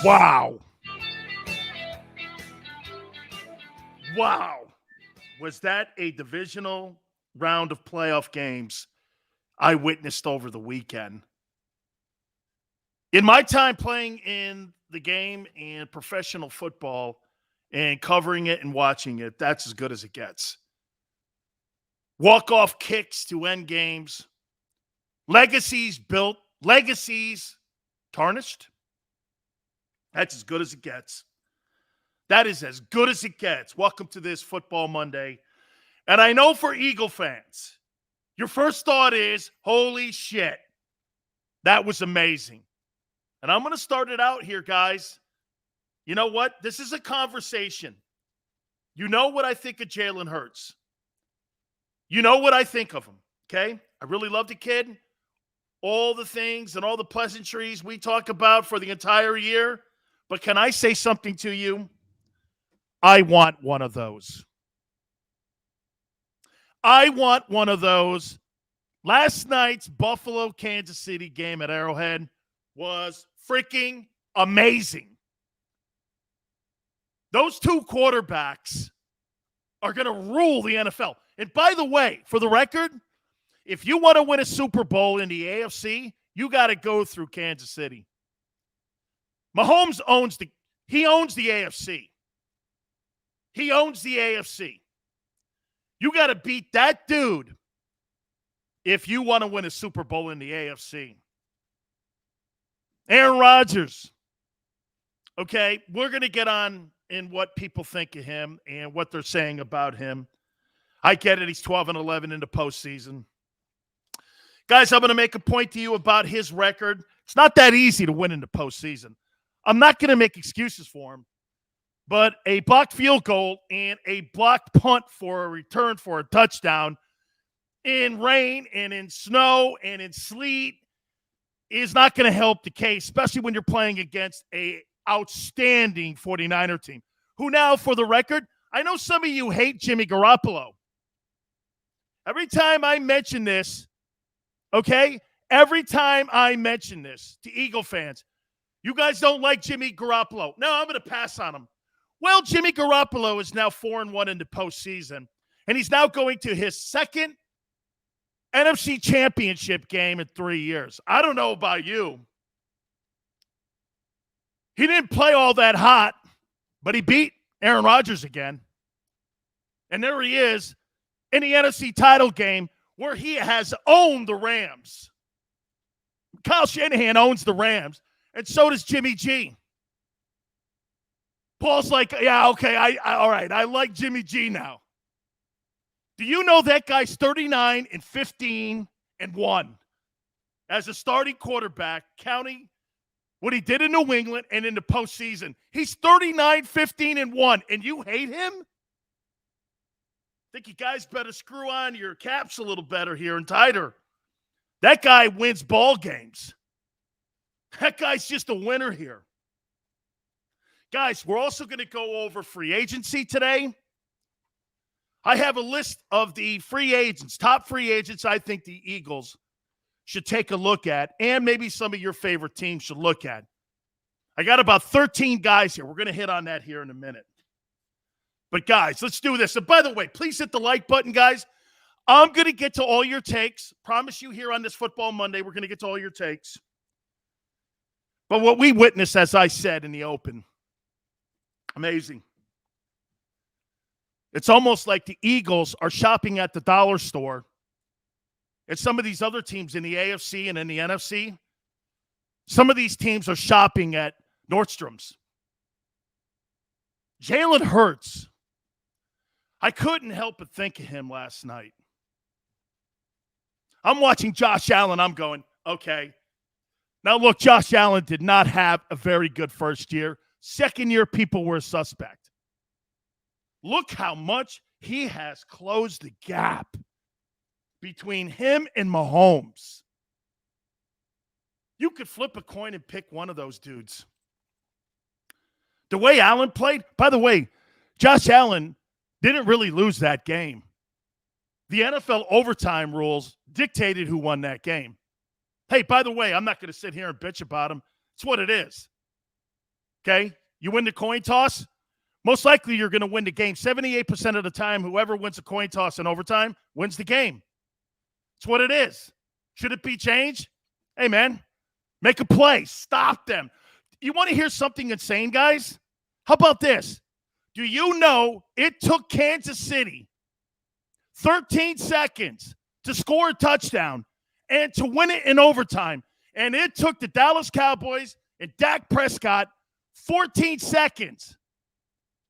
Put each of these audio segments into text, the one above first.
Wow. Wow. Was that a divisional round of playoff games I witnessed over the weekend? In my time playing in the game and professional football and covering it and watching it, that's as good as it gets. Walk-off kicks to end games. Legacies built. Legacies tarnished. That's as good as it gets. That is as good as it gets. Welcome to this Football Monday. And I know for Eagle fans, your first thought is, holy shit, that was amazing. And I'm going to start it out here, guys. You know what? This is a conversation. You know what I think of Jalen Hurts. You know what I think of him, okay? I really love the kid. All the things and all the pleasantries we talk about for the entire year. But can I say something to you? I want one of those. I want one of those. Last night's Buffalo-Kansas City game at Arrowhead was freaking amazing. Those two quarterbacks are going to rule the NFL. And by the way, for the record, if you want to win a Super Bowl in the AFC, you got to go through Kansas City. Mahomes owns the AFC. He owns the AFC. You got to beat that dude if you want to win a Super Bowl in the AFC. Aaron Rodgers. Okay, we're going to get on in what people think of him and what they're saying about him. I get it. He's 12-11 in the postseason. Guys, I'm going to make a point to you about his record. It's not that easy to win in the postseason. I'm not going to make excuses for him. But a blocked field goal and a blocked punt for a return for a touchdown in rain and in snow and in sleet is not going to help the case, especially when you're playing against a outstanding 49er team, who now, for the record, I know some of you hate Jimmy Garoppolo. Every time I mention this, okay, every time I mention this to Eagle fans, you guys don't like Jimmy Garoppolo. No, I'm going to pass on him. Well, Jimmy Garoppolo is now 4-1 in the postseason, and he's now going to his second NFC Championship game in 3 years. I don't know about you. He didn't play all that hot, but he beat Aaron Rodgers again. And there he is in the NFC title game where he has owned the Rams. Kyle Shanahan owns the Rams, and so does Jimmy G. Paul's like, yeah, okay, all right, I like Jimmy G now. Do you know that guy's 39-15-1 as a starting quarterback, counting what he did in New England and in the postseason? He's 39-15-1, and you hate him? Think you guys better screw on your caps a little better here and tighter. That guy wins ball games. That guy's just a winner here. Guys, we're also going to go over free agency today. I have a list of the free agents, top free agents I think the Eagles should take a look at, and maybe some of your favorite teams should look at. I got about 13 guys here. We're going to hit on that here in a minute. But, guys, let's do this. And by the way, please hit the like button, guys. I'm going to get to all your takes. Promise you here on this Football Monday, we're going to get to all your takes. But what we witnessed, as I said in the open, amazing. It's almost like the Eagles are shopping at the dollar store. And some of these other teams in the AFC and in the NFC, some of these teams are shopping at Nordstrom's. Jalen Hurts. I couldn't help but think of him last night. I'm watching Josh Allen. I'm going, okay. Now, look, Josh Allen did not have a very good first year. Second year, people were a suspect. Look how much he has closed the gap between him and Mahomes. You could flip a coin and pick one of those dudes. The way Allen played, by the way, Josh Allen didn't really lose that game. The NFL overtime rules dictated who won that game. Hey, by the way, I'm not going to sit here and bitch about him. It's what it is. Okay? You win the coin toss, most likely you're going to win the game. 78% of the time, whoever wins a coin toss in overtime wins the game. It's what it is. Should it be changed? Hey, man, make a play. Stop them. You want to hear something insane, guys? How about this? Do you know it took Kansas City 13 seconds to score a touchdown and to win it in overtime? And it took the Dallas Cowboys and Dak Prescott 14 seconds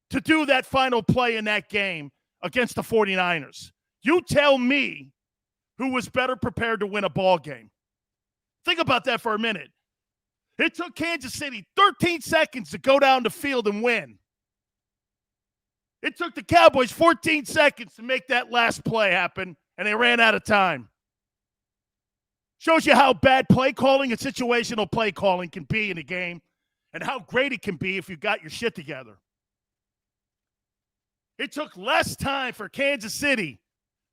to do that final play in that game against the 49ers. You tell me who was better prepared to win a ball game. Think about that for a minute. It took Kansas City 13 seconds to go down the field and win. It took the Cowboys 14 seconds to make that last play happen, and they ran out of time. Shows you how bad play calling and situational play calling can be in a game and how great it can be if you got your shit together. It took less time for Kansas City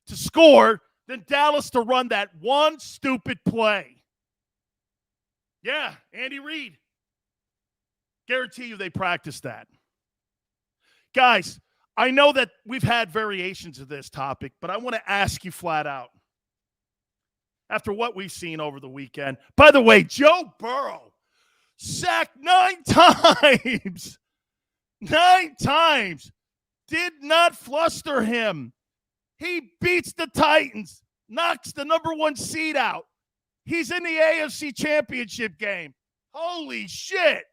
to score than Dallas to run that one stupid play. Yeah, Andy Reid. Guarantee you they practiced that. Guys, I know that we've had variations of this topic, but I want to ask you flat out. After what we've seen over the weekend. By the way, Joe Burrow sacked 9 times. 9 times. Did not fluster him. He beats the Titans, knocks the number 1 seed out. He's in the AFC Championship game. Holy shit.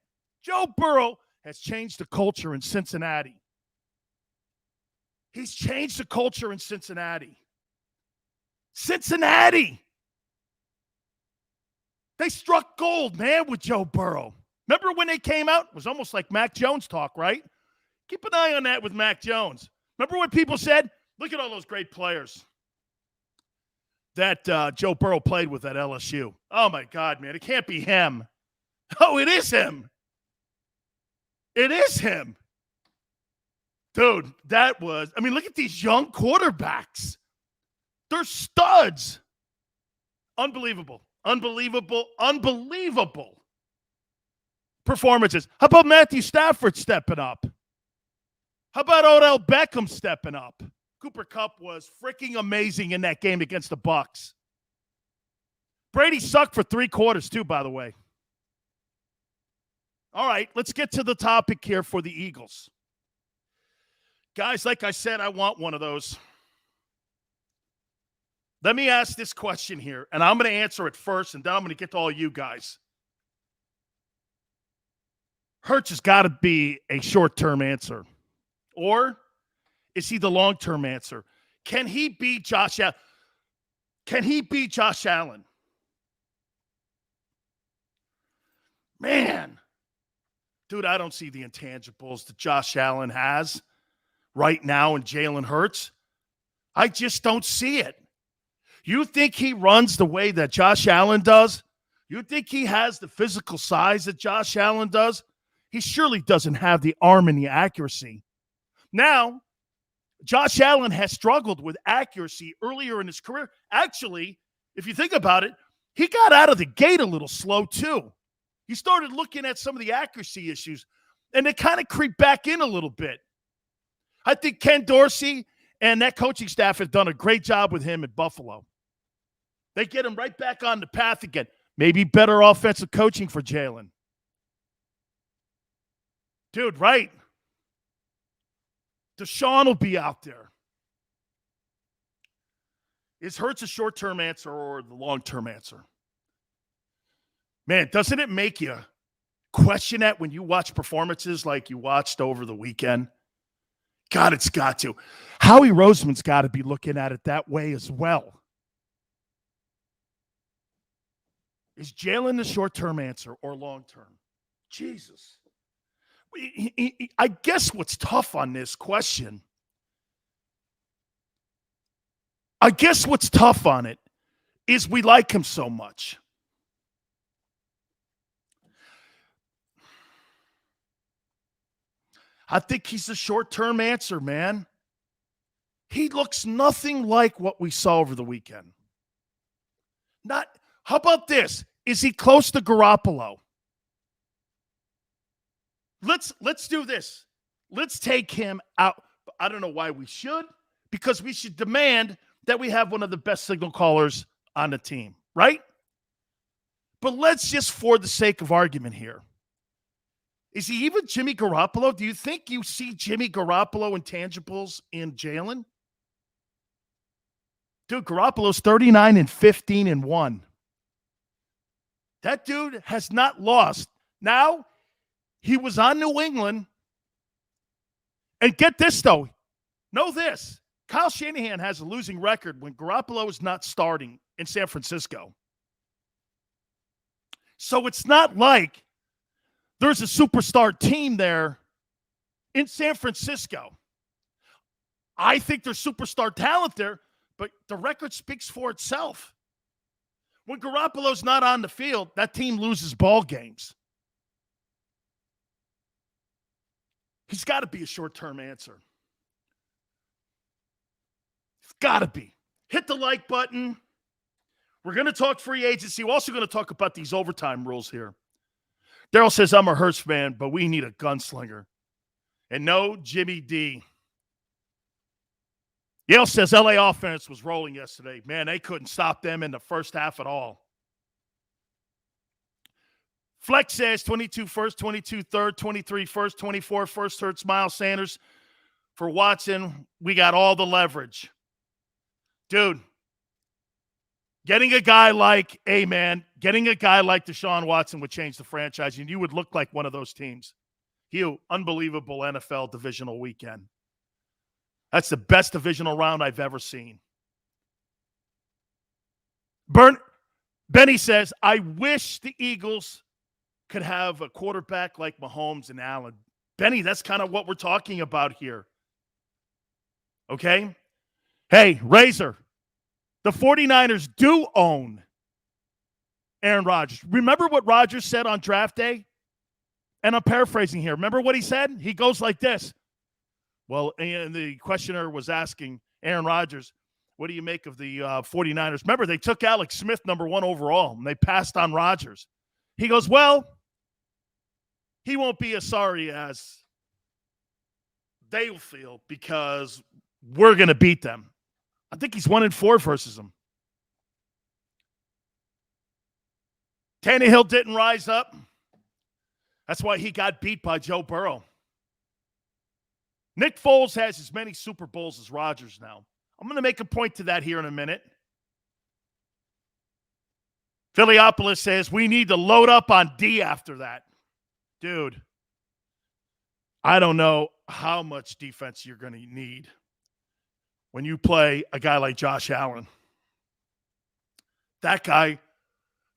Joe Burrow has changed the culture in Cincinnati. He's changed the culture in Cincinnati. Cincinnati. They struck gold, man, with Joe Burrow. Remember when they came out? It was almost like Mac Jones talk, right? Keep an eye on that with Mac Jones. Remember when people said, look at all those great players that Joe Burrow played with at LSU. Oh, my God, man, it can't be him. Oh, it is him. It is him. Dude, that was, I mean, look at these young quarterbacks. They're studs. Unbelievable. Unbelievable performances. How about Matthew Stafford stepping up? How about Odell Beckham stepping up? Cooper Kupp was freaking amazing in that game against the Bucs. Brady sucked for 3 quarters too, by the way. All right, let's get to the topic here for the Eagles. Guys, like I said, I want one of those. Let me ask this question here, and I'm going to answer it first, and then I'm going to get to all you guys. Hurts has got to be a short-term answer. Or is he the long-term answer? Can he beat Josh Allen? Can he beat Josh Allen? Man. Dude, I don't see the intangibles that Josh Allen has right now in Jalen Hurts. I just don't see it. You think he runs the way that Josh Allen does? You think he has the physical size that Josh Allen does? He surely doesn't have the arm and the accuracy. Now, Josh Allen has struggled with accuracy earlier in his career. Actually, if you think about it, he got out of the gate a little slow too. He started looking at some of the accuracy issues, and they kind of creep back in a little bit. I think Ken Dorsey and that coaching staff has done a great job with him at Buffalo. They get him right back on the path again. Maybe better offensive coaching for Jalen. Dude, right? Deshaun will be out there. Is Hurts a short-term answer or the long-term answer? Man, doesn't it make you question that when you watch performances like you watched over the weekend? God, it's got to. Howie Roseman's got to be looking at it that way as well. Is Jalen the short-term answer or long-term? Jesus. I guess what's tough on this question, I guess what's tough on it is we like him so much. I think he's a short-term answer, man. He looks nothing like what we saw over the weekend. How about this? Is he close to Garoppolo? Let's do this. Let's take him out. I don't know why we should, because we should demand that we have one of the best signal callers on the team, right? But let's just, for the sake of argument here, is he even Jimmy Garoppolo? Do you think you see Jimmy Garoppolo intangibles in Jalen? Dude, Garoppolo's 39-15-1. That dude has not lost. Now, he was on New England. And get this, though. Know this. Kyle Shanahan has a losing record when Garoppolo is not starting in San Francisco. So it's not like there's a superstar team there in San Francisco. I think there's superstar talent there, but the record speaks for itself. When Garoppolo's not on the field, that team loses ball games. He's got to be a short-term answer. It's got to be. Hit the like button. We're going to talk free agency. We're also going to talk about these overtime rules here. Daryl says, I'm a Hurts fan, but we need a gunslinger. And no, Jimmy D. Yale says LA offense was rolling yesterday. Man, they couldn't stop them in the first half at all. Flex says 22 first, 22 third, 23 first, 24 first, Hurts, Miles Sanders. For Watson, we got all the leverage. Dude, getting a guy like Deshaun Watson would change the franchise, and you would look like one of those teams. Unbelievable NFL divisional weekend. That's the best divisional round I've ever seen. Benny says, I wish the Eagles could have a quarterback like Mahomes and Allen. Benny, that's kind of what we're talking about here. Okay? Hey, Razor, the 49ers do own Aaron Rodgers. Remember what Rodgers said on draft day? And I'm paraphrasing here. Remember what he said? He goes like this. Well, and the questioner was asking Aaron Rodgers, what do you make of the 49ers? Remember, they took Alex Smith number 1 overall, and they passed on Rodgers. He goes, well, he won't be as sorry as they'll feel because we're going to beat them. I think he's 1-4 versus them. Tannehill didn't rise up. That's why he got beat by Joe Burrow. Nick Foles has as many Super Bowls as Rodgers now. I'm going to make a point to that here in a minute. Philiopolis says we need to load up on D after that. Dude, I don't know how much defense you're going to need when you play a guy like Josh Allen. That guy,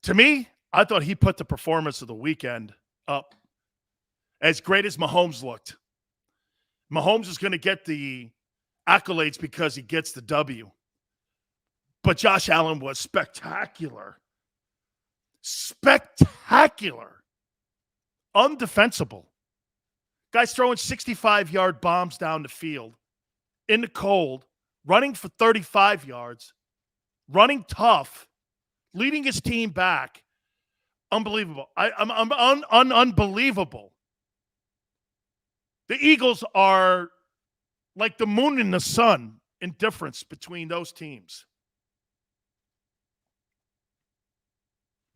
to me, I thought he put the performance of the weekend up. As great as Mahomes looked. Mahomes is going to get the accolades because he gets the W. But Josh Allen was spectacular. Spectacular. Undefensible. Guys throwing 65-yard bombs down the field in the cold, running for 35 yards, running tough, leading his team back. Unbelievable. Unbelievable. The Eagles are like the moon and the sun in difference between those teams.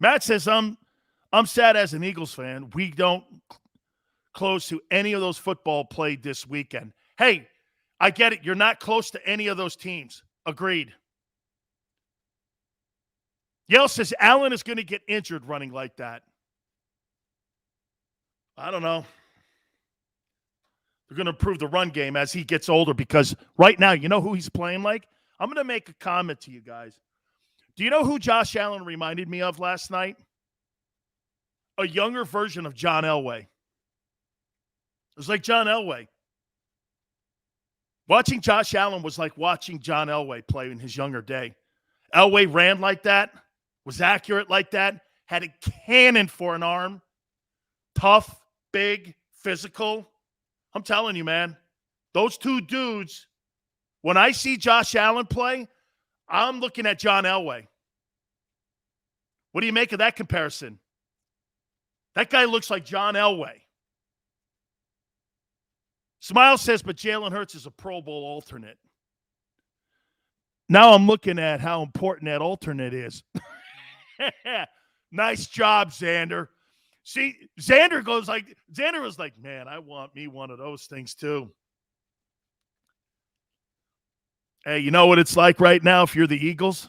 Matt says, I'm sad as an Eagles fan. We don't close to any of those football played this weekend. Hey, I get it. You're not close to any of those teams. Agreed. Yale says Allen is going to get injured running like that. I don't know. They're going to improve the run game as he gets older because right now, you know who he's playing like? I'm going to make a comment to you guys. Do you know who Josh Allen reminded me of last night? A younger version of John Elway. It was like John Elway. Watching Josh Allen was like watching John Elway play in his younger day. Elway ran like that, was accurate like that, had a cannon for an arm, tough, big, physical. I'm telling you, man, those two dudes, when I see Josh Allen play, I'm looking at John Elway. What do you make of that comparison? That guy looks like John Elway. Smile says, but Jalen Hurts is a Pro Bowl alternate. Now I'm looking at how important that alternate is. Nice job, Xander. See, Xander was like, man, I want me one of those things too. Hey, you know what it's like right now if you're the Eagles?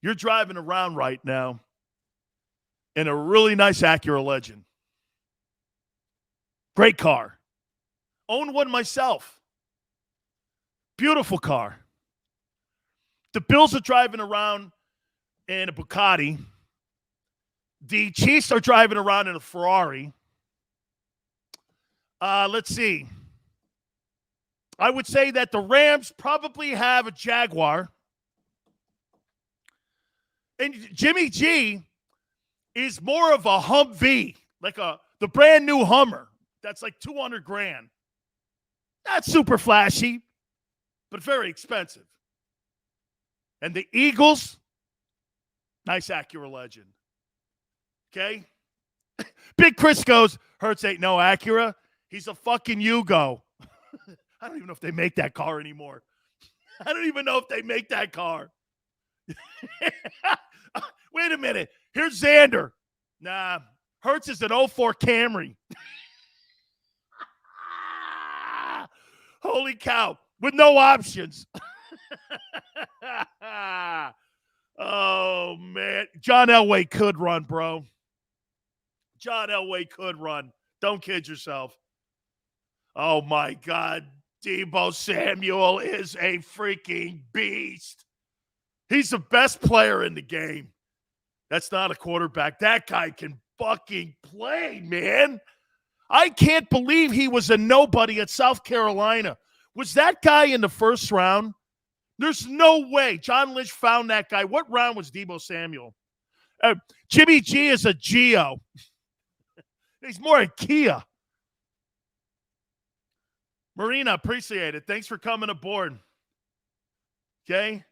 You're driving around right now in a really nice Acura Legend. Great car. Own one myself. Beautiful car. The Bills are driving around in a Bugatti. The Chiefs are driving around in a Ferrari. Let's see. I would say that the Rams probably have a Jaguar. And Jimmy G is more of a Humvee, like the brand new Hummer. That's like $200,000. Not super flashy, but very expensive. And the Eagles, nice Acura Legend. Okay? Big Chris goes, Hurts ain't no Acura. He's a fucking Yugo. I don't even know if they make that car anymore. I don't even know if they make that car. Wait a minute. Here's Xander. Nah, Hurts is an 04 Camry. Holy cow. With no options. Oh, man. John Elway could run, bro. John Elway could run. Don't kid yourself. Oh, my God. Deebo Samuel is a freaking beast. He's the best player in the game. That's not a quarterback. That guy can fucking play, man. I can't believe he was a nobody at South Carolina. Was that guy in the first round? There's no way. John Lynch found that guy. What round was Deebo Samuel? Jimmy G is a Geo. He's more a Kia. Marina, appreciate it. Thanks for coming aboard. Okay?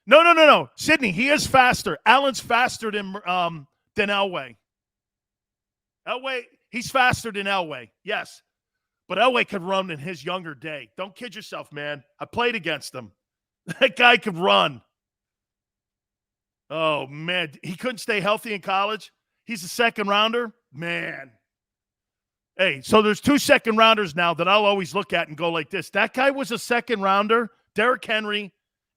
No. Sydney, he is faster. Allen's faster than Elway. Elway, he's faster than Elway. Yes. But Elway could run in his younger day. Don't kid yourself, man. I played against him. That guy could run. Oh, man. He couldn't stay healthy in college. He's a second rounder. Man. Hey, so there's 2 second rounders now that I'll always look at and go like this. That guy was a second rounder. Derrick Henry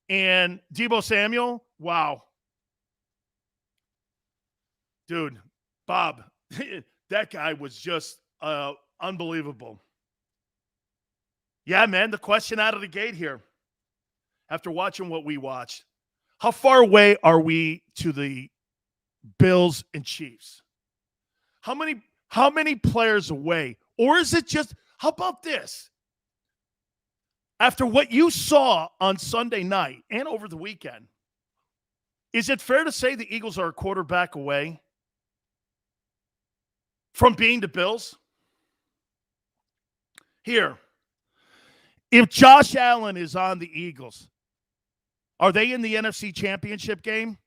and Deebo Samuel. Wow. Dude, Bob, that guy was just unbelievable. Yeah, man, the question out of the gate here, after watching what we watched, how far away are we to the Bills and Chiefs? How many players away? Or is it just, how about this? After what you saw on Sunday night and over the weekend, is it fair to say the Eagles are a quarterback away from being the Bills? Here, if Josh Allen is on the Eagles, are they in the NFC Championship game?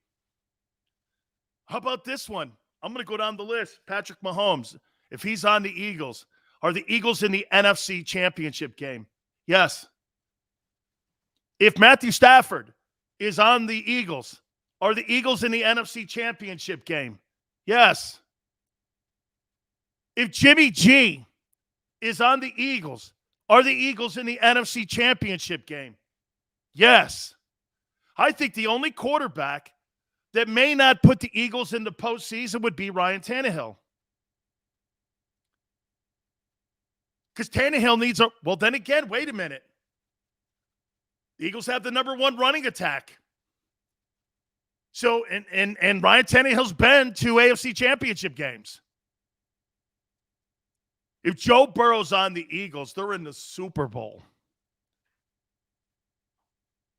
How about this one? I'm going to go down the list. Patrick Mahomes, if he's on the Eagles, are the Eagles in the NFC Championship game? Yes. If Matthew Stafford is on the Eagles, are the Eagles in the NFC Championship game? Yes. If Jimmy G is on the Eagles, are the Eagles in the NFC Championship game? Yes. I think the only quarterback that may not put the Eagles in the postseason would be Ryan Tannehill. Because Tannehill needs a... Well, then again, wait a minute. The Eagles have the number 1 running attack. So, and Ryan Tannehill's been to AFC Championship games. If Joe Burrow's on the Eagles, they're in the Super Bowl.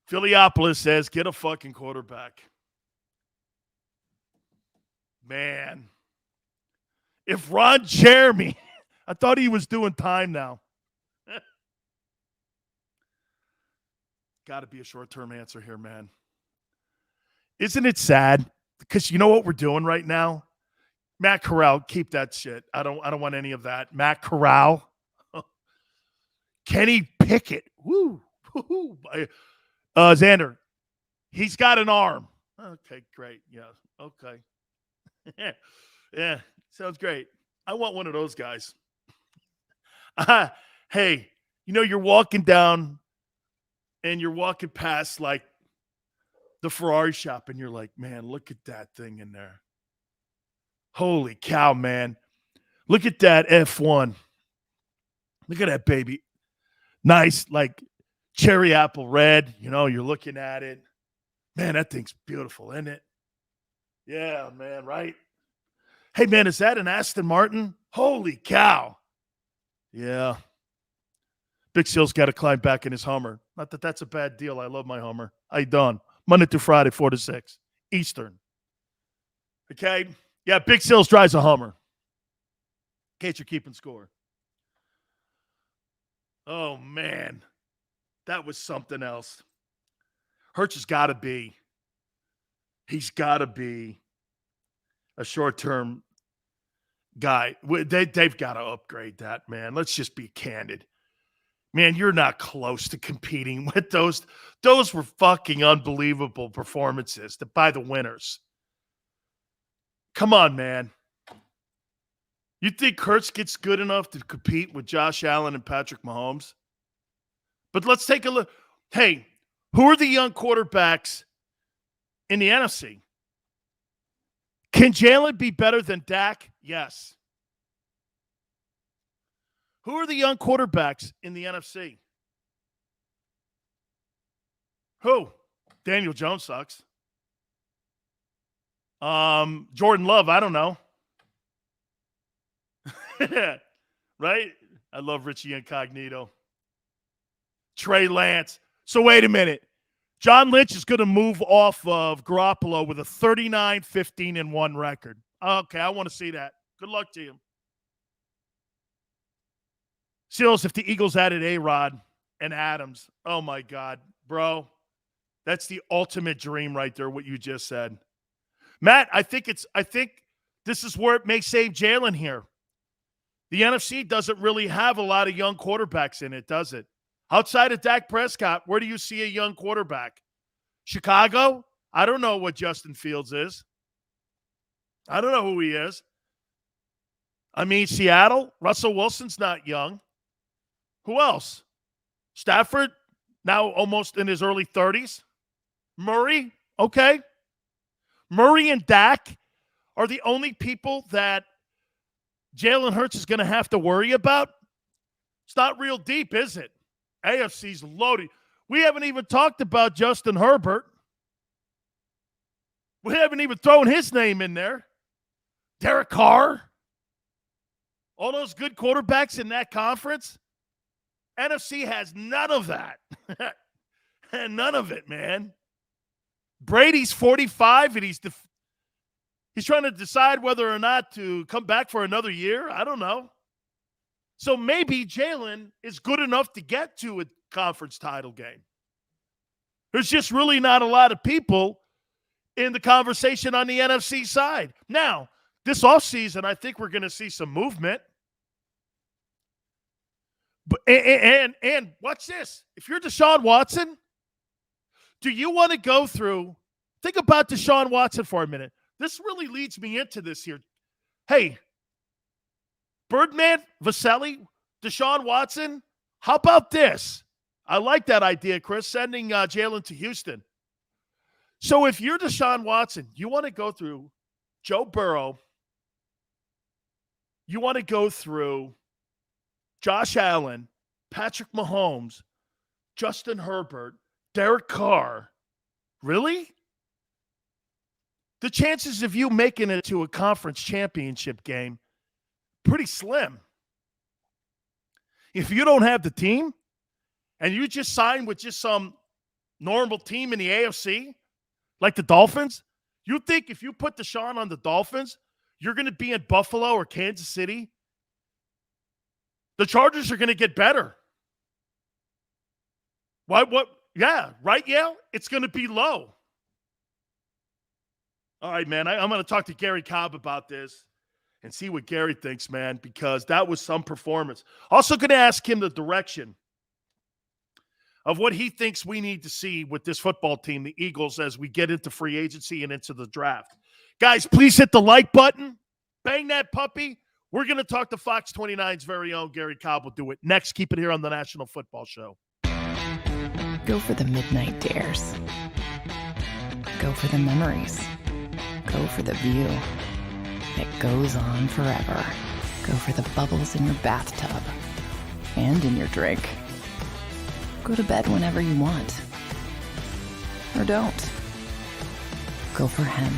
Philiopolis says, get a fucking quarterback. Man. If Ron Jeremy, I thought he was doing time now. Got to be a short-term answer here, man. Isn't it sad? Because you know what we're doing right now? Matt Corral, keep that shit. I don't want any of that. Matt Corral. Kenny Pickett. Woo. Woo. Xander, he's got an arm. Okay, great. Yeah. Okay. Yeah. Sounds great. I want one of those guys. Hey, you're walking down and you're walking past like the Ferrari shop and you're like, man, look at that thing in there. Holy cow, man. Look at that F1. Look at that baby. Nice, like cherry apple red. You're looking at it. Man, that thing's beautiful, isn't it? Yeah, man, right? Hey, man, is that an Aston Martin? Holy cow. Yeah. Big Seal's got to climb back in his Hummer. Not that that's a bad deal. I love my Hummer. How you doing? Monday through Friday, 4 to 6 Eastern. Okay? Yeah, Big Seal's drives a Hummer. In case you're keeping score. Oh, man. That was something else. Hurts has got to be. He's got to be a short-term guy. They've got to upgrade that, man. Let's just be candid. Man, you're not close to competing with those. Those were fucking unbelievable performances by the winners. Come on, man. You think Hurts gets good enough to compete with Josh Allen and Patrick Mahomes? But let's take a look. Hey, who are the young quarterbacks in the NFC? Can Jalen be better than Dak? Yes. Who are the young quarterbacks in the NFC? Who? Daniel Jones sucks. Jordan Love, I don't know. Right? I love Richie Incognito. Trey Lance. So wait a minute. John Lynch is going to move off of Garoppolo with a 39-15-1 record. Okay, I want to see that. Good luck to you. Seals, if the Eagles added A-Rod and Adams, oh my God, bro. That's the ultimate dream right there, what you just said. Matt, I think this is where it may save Jalen here. The NFC doesn't really have a lot of young quarterbacks in it, does it? Outside of Dak Prescott, where do you see a young quarterback? Chicago? I don't know what Justin Fields is. I don't know who he is. I mean, Seattle? Russell Wilson's not young. Who else? Stafford, now almost in his early 30s. Murray? Okay. Murray and Dak are the only people that Jalen Hurts is going to have to worry about. It's not real deep, is it? AFC's loaded. We haven't even talked about Justin Herbert. We haven't even thrown his name in there. Derek Carr. All those good quarterbacks in that conference. NFC has none of that. And none of it, man. Brady's 45 and he's trying to decide whether or not to come back for another year. I don't know. So maybe Jalen is good enough to get to a conference title game. There's just really not a lot of people in the conversation on the NFC side. Now, this offseason, I think we're going to see some movement. But, and watch this. If you're Deshaun Watson, do you want to go through – think about Deshaun Watson for a minute. This really leads me into this here. Hey, Birdman, Vaselli, Deshaun Watson, how about this? I like that idea, Chris, sending Jalen to Houston. So if you're Deshaun Watson, you want to go through Joe Burrow, you want to go through Josh Allen, Patrick Mahomes, Justin Herbert, Derek Carr. Really? The chances of you making it to a conference championship game, pretty slim. If you don't have the team and you just sign with just some normal team in the AFC, like the Dolphins, you think if you put Deshaun on the Dolphins, you're going to be in Buffalo or Kansas City? The Chargers are going to get better. What? Yeah, right, Yale? It's going to be low. All right, man, I'm going to talk to Garry Cobb about this and see what Garry thinks, man, because that was some performance. Also going to ask him the direction of what he thinks we need to see with this football team, the Eagles, as we get into free agency and into the draft. Guys, please hit the like button. Bang that puppy. We're going to talk to Fox 29's very own Garry Cobb. Will do it next. Keep it here on the National Football Show. Go for the midnight dares. Go for the memories. Go for the view that goes on forever. Go for the bubbles in your bathtub and in your drink. Go to bed whenever you want. Or don't. Go for him.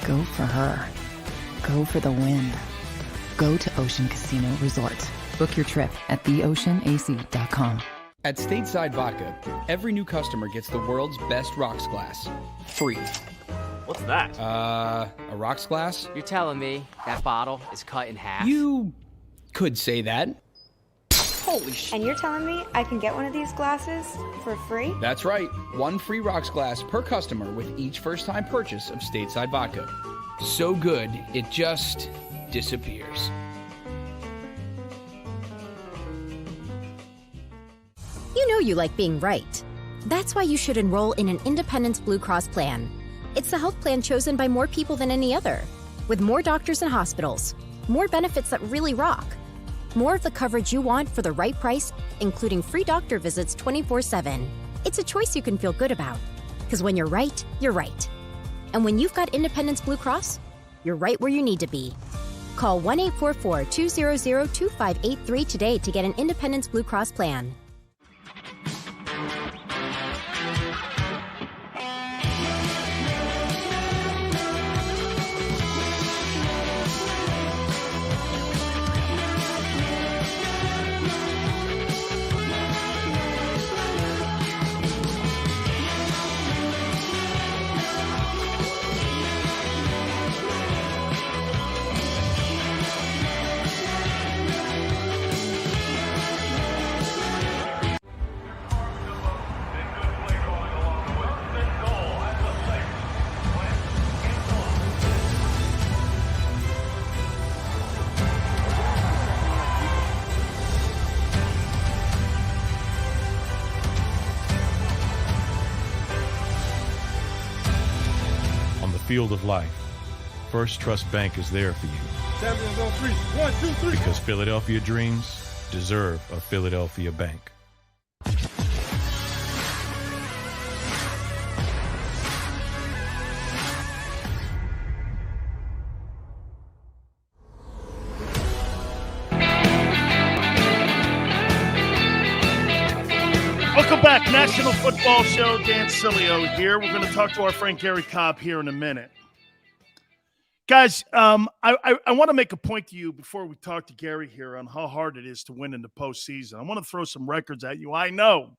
Go for her. Go for the win. Go to Ocean Casino Resort. Book your trip at theoceanac.com. At Stateside Vodka, every new customer gets the world's best rocks glass. Free. What's that? A rocks glass? You're telling me that bottle is cut in half? You could say that. Holy shit. And you're telling me I can get one of these glasses for free? That's right. One free rocks glass per customer with each first-time purchase of Stateside Vodka. So good, it just disappears. You know you like being right. That's why you should enroll in an Independence Blue Cross plan. It's the health plan chosen by more people than any other, with more doctors and hospitals, more benefits that really rock, more of the coverage you want for the right price, including free doctor visits 24/7. It's a choice you can feel good about, because when you're right, you're right. And when you've got Independence Blue Cross, you're right where you need to be. Call 1-844-200-2583 today to get an Independence Blue Cross plan. Field of life, First Trust Bank is there for you. Champions on 3. 1, 2, 3. Because Philadelphia dreams deserve a Philadelphia bank. Welcome back, National Football Show. Dan Sileo here. We're going to talk to our friend Garry Cobb here in a minute. Guys, I want to make a point to you before we talk to Garry here on how hard it is to win in the postseason. I want to throw some records at you. I know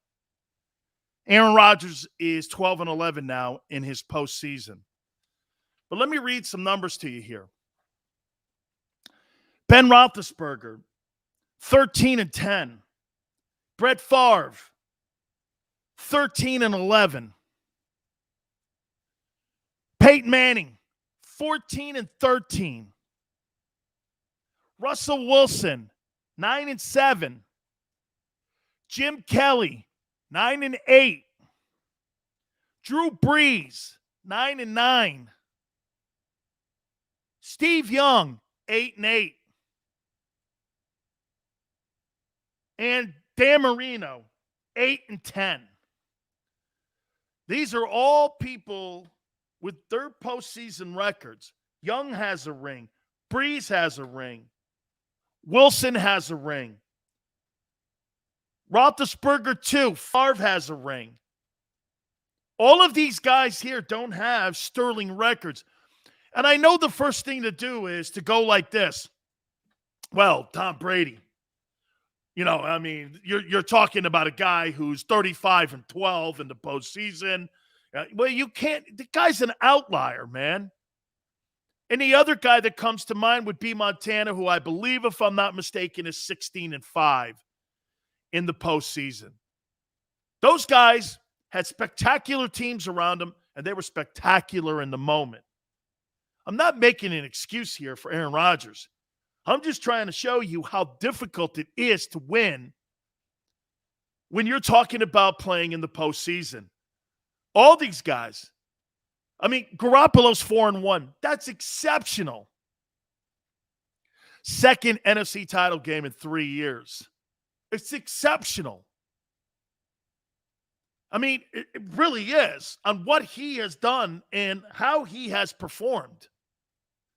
Aaron Rodgers is 12-11 now in his postseason. But let me read some numbers to you here. Ben Roethlisberger, 13-10. Brett Favre, 13-11. Peyton Manning, 14-13. Russell Wilson, 9-7. Jim Kelly, 9-8. Drew Brees, 9-9. Steve Young, 8-8. And Dan Marino, 8-10. These are all people with their postseason records. Young has a ring. Brees has a ring. Wilson has a ring. Roethlisberger, too. Favre has a ring. All of these guys here don't have sterling records. And I know the first thing to do is to go like this. Well, Tom Brady. You know, I mean, you're talking about a guy who's 35-12 in the postseason. Well, you can't. The guy's an outlier, man. And the other guy that comes to mind would be Montana, who I believe, if I'm not mistaken, is 16-5 in the postseason. Those guys had spectacular teams around them, and they were spectacular in the moment. I'm not making an excuse here for Aaron Rodgers. I'm just trying to show you how difficult it is to win when you're talking about playing in the postseason. All these guys. I mean, Garoppolo's 4-1. That's exceptional. Second NFC title game in 3 years. It's exceptional. I mean, it really is on what he has done and how he has performed.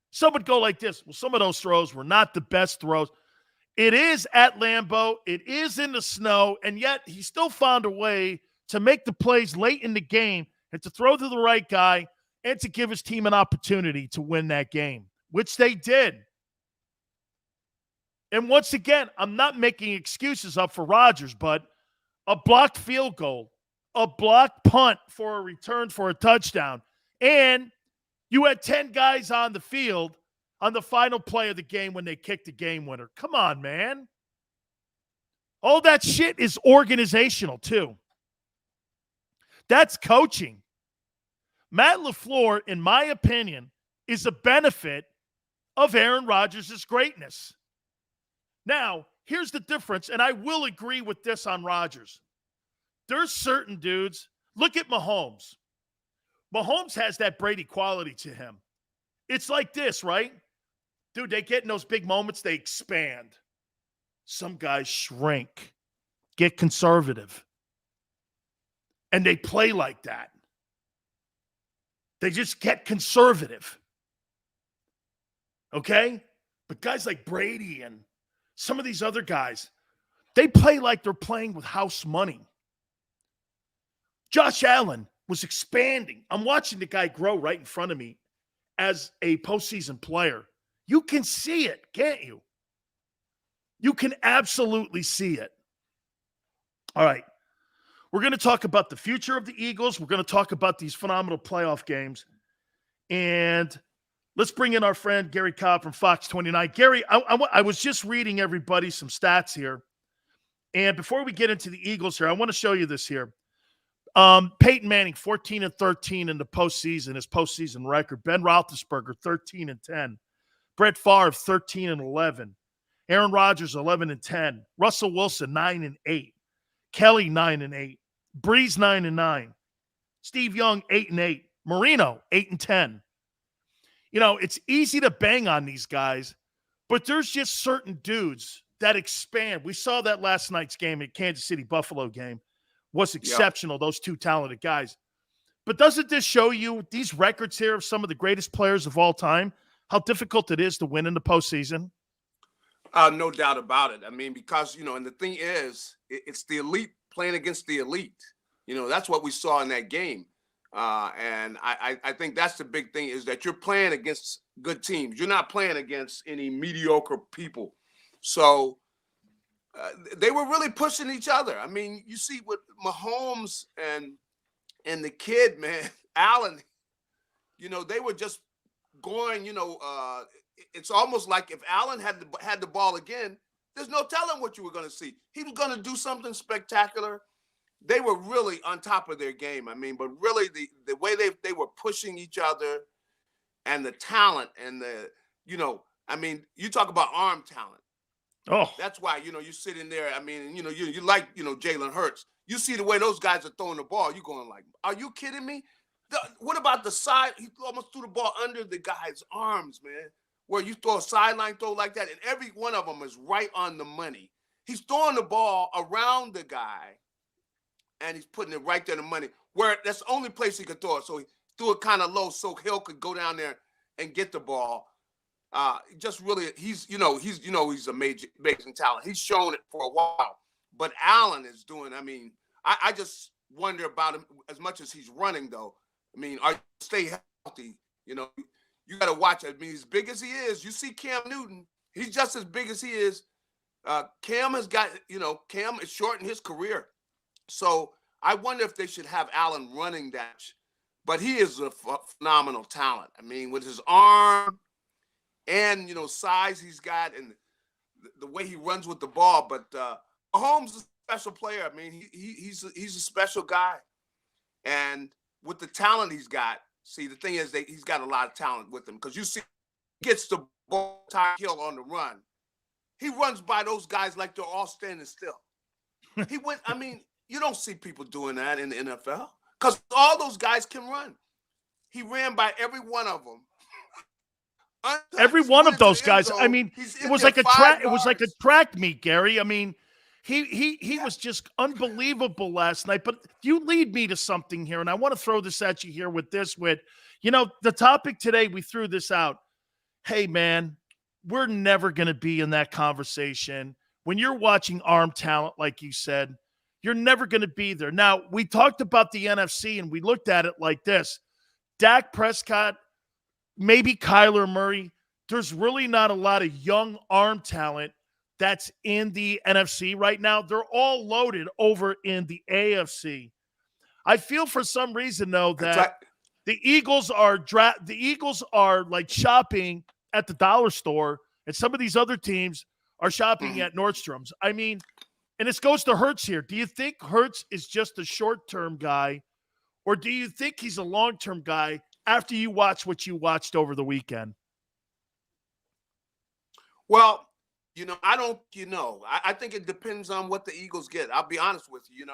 Some would go like this. Well, some of those throws were not the best throws. It is at Lambeau. It is in the snow. And yet he still found a way to make the plays late in the game and to throw to the right guy and to give his team an opportunity to win that game, which they did. And once again, I'm not making excuses up for Rodgers, but a blocked field goal, a blocked punt for a return for a touchdown, and you had 10 guys on the field on the final play of the game when they kicked the game winner. Come on, man. All that shit is organizational, too. That's coaching. Matt LaFleur, in my opinion, is a benefit of Aaron Rodgers' greatness. Now, here's the difference, and I will agree with this on Rodgers. There's certain dudes. Look at Mahomes. Mahomes has that Brady quality to him. It's like this, right? Dude, they get in those big moments, they expand. Some guys shrink, get conservative, and they play like that. They just get conservative. Okay? But guys like Brady and some of these other guys, they play like they're playing with house money. Josh Allen was expanding. I'm watching the guy grow right in front of me as a postseason player. You can see it, can't you? You can absolutely see it. All right. We're going to talk about the future of the Eagles. We're going to talk about these phenomenal playoff games. And let's bring in our friend Garry Cobb from Fox 29. Garry, I was just reading everybody some stats here. And before we get into the Eagles here, I want to show you this here. Peyton Manning, 14-13 in the postseason, his postseason record. Ben Roethlisberger, 13-10. Brett Favre, 13-11. Aaron Rodgers, 11-10. Russell Wilson, 9-8. Kelly, 9-8. Breeze, 9-9. Steve Young, 8-8. Marino, 8-10. You know, it's easy to bang on these guys, but there's just certain dudes that expand. We saw that last night's game at Kansas City Buffalo game was exceptional, those two talented guys. But doesn't this show you these records here of some of the greatest players of all time, how difficult it is to win in the postseason? No doubt about it. I mean, because, you know, and the thing is, it's the elite playing against the elite. You know, that's what we saw in that game. And I think that's the big thing, is that you're playing against good teams. You're not playing against any mediocre people. So they were really pushing each other. I mean, you see with Mahomes and the kid, man, Allen, you know, they were just going, you know, it's almost like if Allen had the ball again, there's no telling what you were going to see. He was going to do something spectacular. They were really on top of their game. I mean, but really the way they were pushing each other and the talent and the, you know, I mean, you talk about arm talent. Oh, that's why, you know, you're sitting there. I mean, you know, you like, you know, Jalen Hurts. You see the way those guys are throwing the ball. You're going like, are you kidding me? What about the side? He almost threw the ball under the guy's arms, man, where you throw a sideline throw like that, and every one of them is right on the money. He's throwing the ball around the guy, and he's putting it right there in the money, where that's the only place he could throw it. So he threw it kind of low so Hill could go down there and get the ball. Just really, he's an amazing talent. He's shown it for a while. But Allen is doing, I mean, I just wonder about him as much as he's running, though. I mean, stay healthy. You know, you got to watch it. I mean, as big as he is, you see Cam Newton, he's just as big as he is. Cam has got, you know, Cam is shortened his career. So I wonder if they should have Allen running that. But he is a phenomenal talent. I mean, with his arm and, you know, size he's got and the way he runs with the ball. But Mahomes is a special player. I mean, he's a special guy. And with the talent he's got, see, the thing is that he's got a lot of talent with him, because you see he gets the ball, Tyreek Hill on the run. He runs by those guys like they're all standing still. He went. I mean, you don't see people doing that in the NFL because all those guys can run. He ran by every one of them. Every one of those guys. I mean, it was like a track. It was like a track meet, Gary. I mean, he was just unbelievable last night. But you lead me to something here, and I want to throw this at you here with the topic today. We threw this out. Hey, man, we're never going to be in that conversation. When you're watching arm talent, like you said, you're never going to be there. Now, we talked about the NFC, and we looked at it like this. Dak Prescott, maybe Kyler Murray. There's really not a lot of young arm talent that's in the NFC right now. They're all loaded over in the AFC. I feel for some reason, though, that the Eagles are like shopping at the dollar store, and some of these other teams are shopping at Nordstrom's. I mean, and this goes to Hurts here. Do you think Hurts is just a short-term guy, or do you think he's a long-term guy after you watch what you watched over the weekend? Well, I think it depends on what the Eagles get. I'll be honest with you.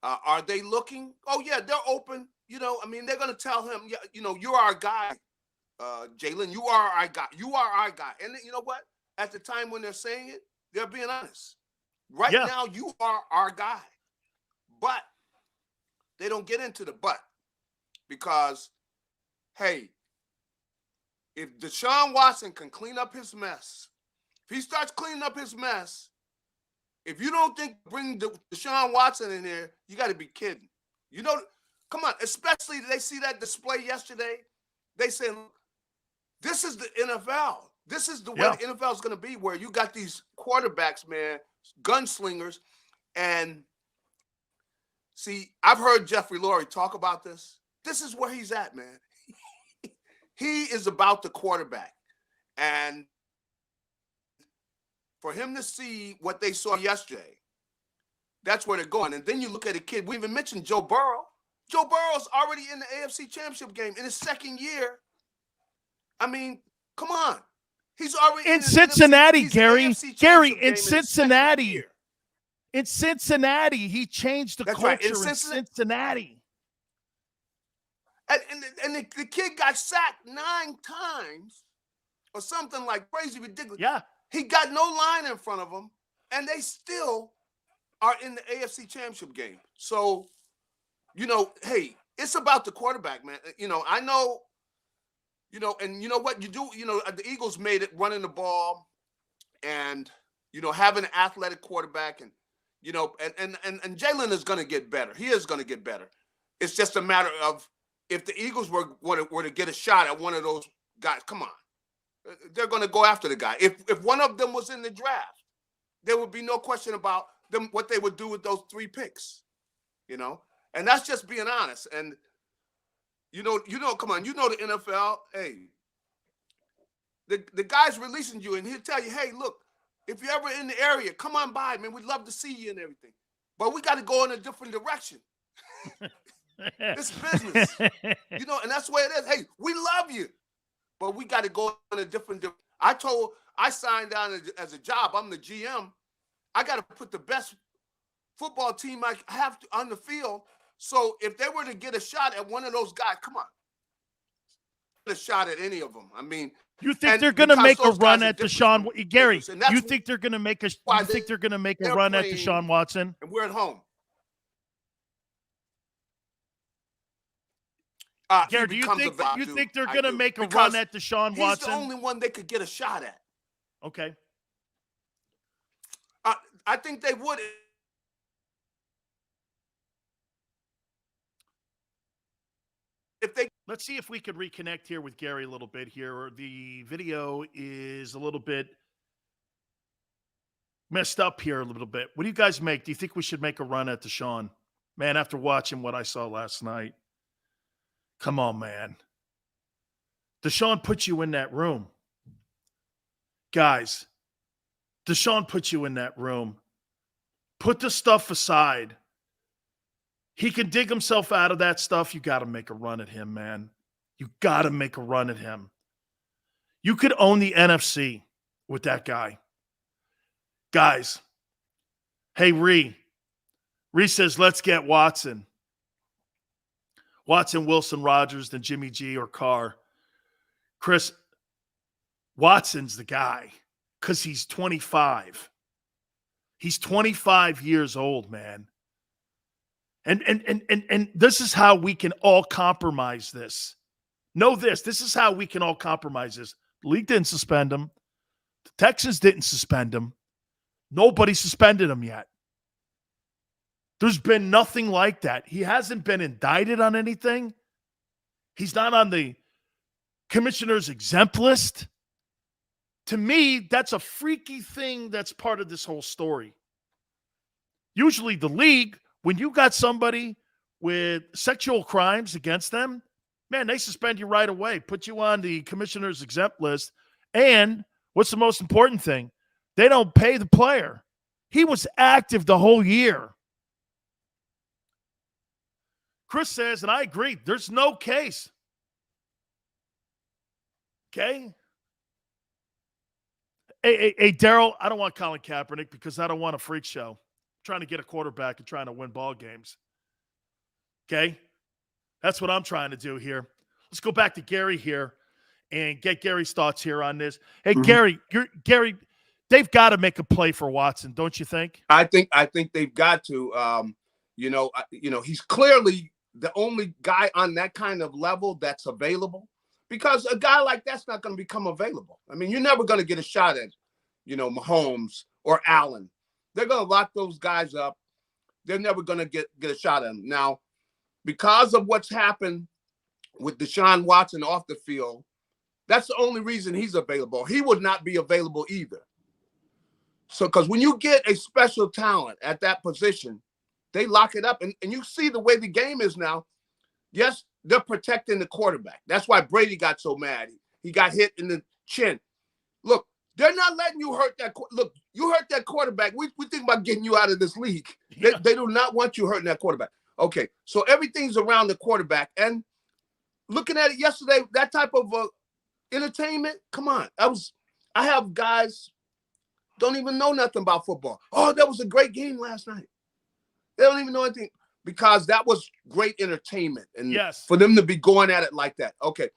Are they looking? Oh, yeah, they're open. I mean, they're going to tell him, you're our guy, Jalen. You are our guy. You are our guy. And you know what? At the time when they're saying it, they're being honest. Right now, you are our guy. But they don't get into the but because, hey, if Deshaun Watson can clean up his mess, if he starts cleaning up his mess, if you don't think bring Deshaun Watson in there, you got to be kidding. Come on, especially they see that display yesterday. They say, this is the NFL. This is the way the NFL is going to be, where you got these quarterbacks, man, gunslingers. And see, I've heard Jeffrey Lurie talk about this. This is where he's at, man. He is about the quarterback. And for him to see what they saw yesterday, that's where they're going. And then you look at a kid. We even mentioned Joe Burrow. Joe Burrow's already in the AFC Championship game in his second year. I mean, come on. He's already in Cincinnati, Gary. Gary, in Cincinnati. In Cincinnati, he changed the culture in Cincinnati. And the kid got sacked 9 times or something like crazy, ridiculous. Yeah. He got no line in front of him, and they still are in the AFC Championship game. So, hey, it's about the quarterback, man. I know, and you know what you do, the Eagles made it running the ball and, having an athletic quarterback and, and Jalen is going to get better. He is going to get better. It's just a matter of if the Eagles were to get a shot at one of those guys, come on. They're going to go after the guy. If one of them was in the draft, there would be no question about them what they would do with those 3 picks, And that's just being honest. And come on, the NFL. Hey, the guy's releasing you, and he'll tell you, hey, look, if you're ever in the area, come on by, man. We'd love to see you and everything, but we got to go in a different direction. It's business, and that's the way it is. Hey, we love you, but we got to go in a different direction. I signed down as a job. I'm the GM. I got to put the best football team I have on the field. So if they were to get a shot at one of those guys, come on, get a shot at any of them. I mean, you think they're going to make a run at Deshaun? Gary, you think they're going to make a? You think they're going to make a run at Deshaun Watson? And we're at home. Gary, do you think they're going to make a run at Deshaun Watson? He's the only one they could get a shot at. Okay. I think they would. Let's see if we could reconnect here with Gary a little bit here. The video is a little bit messed up here a little bit. What do you guys make? Do you think we should make a run at Deshaun? Man, after watching what I saw last night, come on, man. Deshaun put you in that room. Guys, Deshaun put you in that room. Put the stuff aside. He can dig himself out of that stuff. You got to make a run at him, man. You got to make a run at him. You could own the NFC with that guy. Guys, Hey, Ree says, let's get Watson. Watson, Wilson, Rodgers, then Jimmy G or Carr. Chris, Watson's the guy because he's 25. He's 25 years old, man. And this is how we can all compromise this. Know this. This is how we can all compromise this. The league didn't suspend him. The Texans didn't suspend him. Nobody suspended him yet. There's been nothing like that. He hasn't been indicted on anything. He's not on the commissioner's exempt list. To me, that's a freaky thing that's part of this whole story. Usually the league, when you got somebody with sexual crimes against them, man, they suspend you right away, put you on the commissioner's exempt list. And what's the most important thing? They don't pay the player. He was active the whole year. Chris says, and I agree, there's no case. Okay? Hey, Daryl, I don't want Colin Kaepernick because I don't want a freak show. I'm trying to get a quarterback and trying to win ball games. Okay? That's what I'm trying to do here. Let's go back to Garry here and get Gary's thoughts here on this. Hey, Garry, they've got to make a play for Watson, don't you think? I think they've got to. He's clearly the only guy on that kind of level that's available, because a guy like that's not going to become available. I mean, you're never going to get a shot at, Mahomes or Allen. They're going to lock those guys up. They're never going to get a shot at them. Now, because of what's happened with Deshaun Watson off the field, that's the only reason he's available. He would not be available either. So, because when you get a special talent at that position, they lock it up. And you see the way the game is now. Yes, they're protecting the quarterback. That's why Brady got so mad. He got hit in the chin. Look, they're not letting you hurt that. Look, you hurt that quarterback. We think about getting you out of this league. Yeah. They do not want you hurting that quarterback. Okay, so everything's around the quarterback. And looking at it yesterday, that type of entertainment, come on. I have guys don't even know nothing about football. Oh, that was a great game last night. They don't even know anything, because that was great entertainment. And yes, for them to be going at it like that. Okay.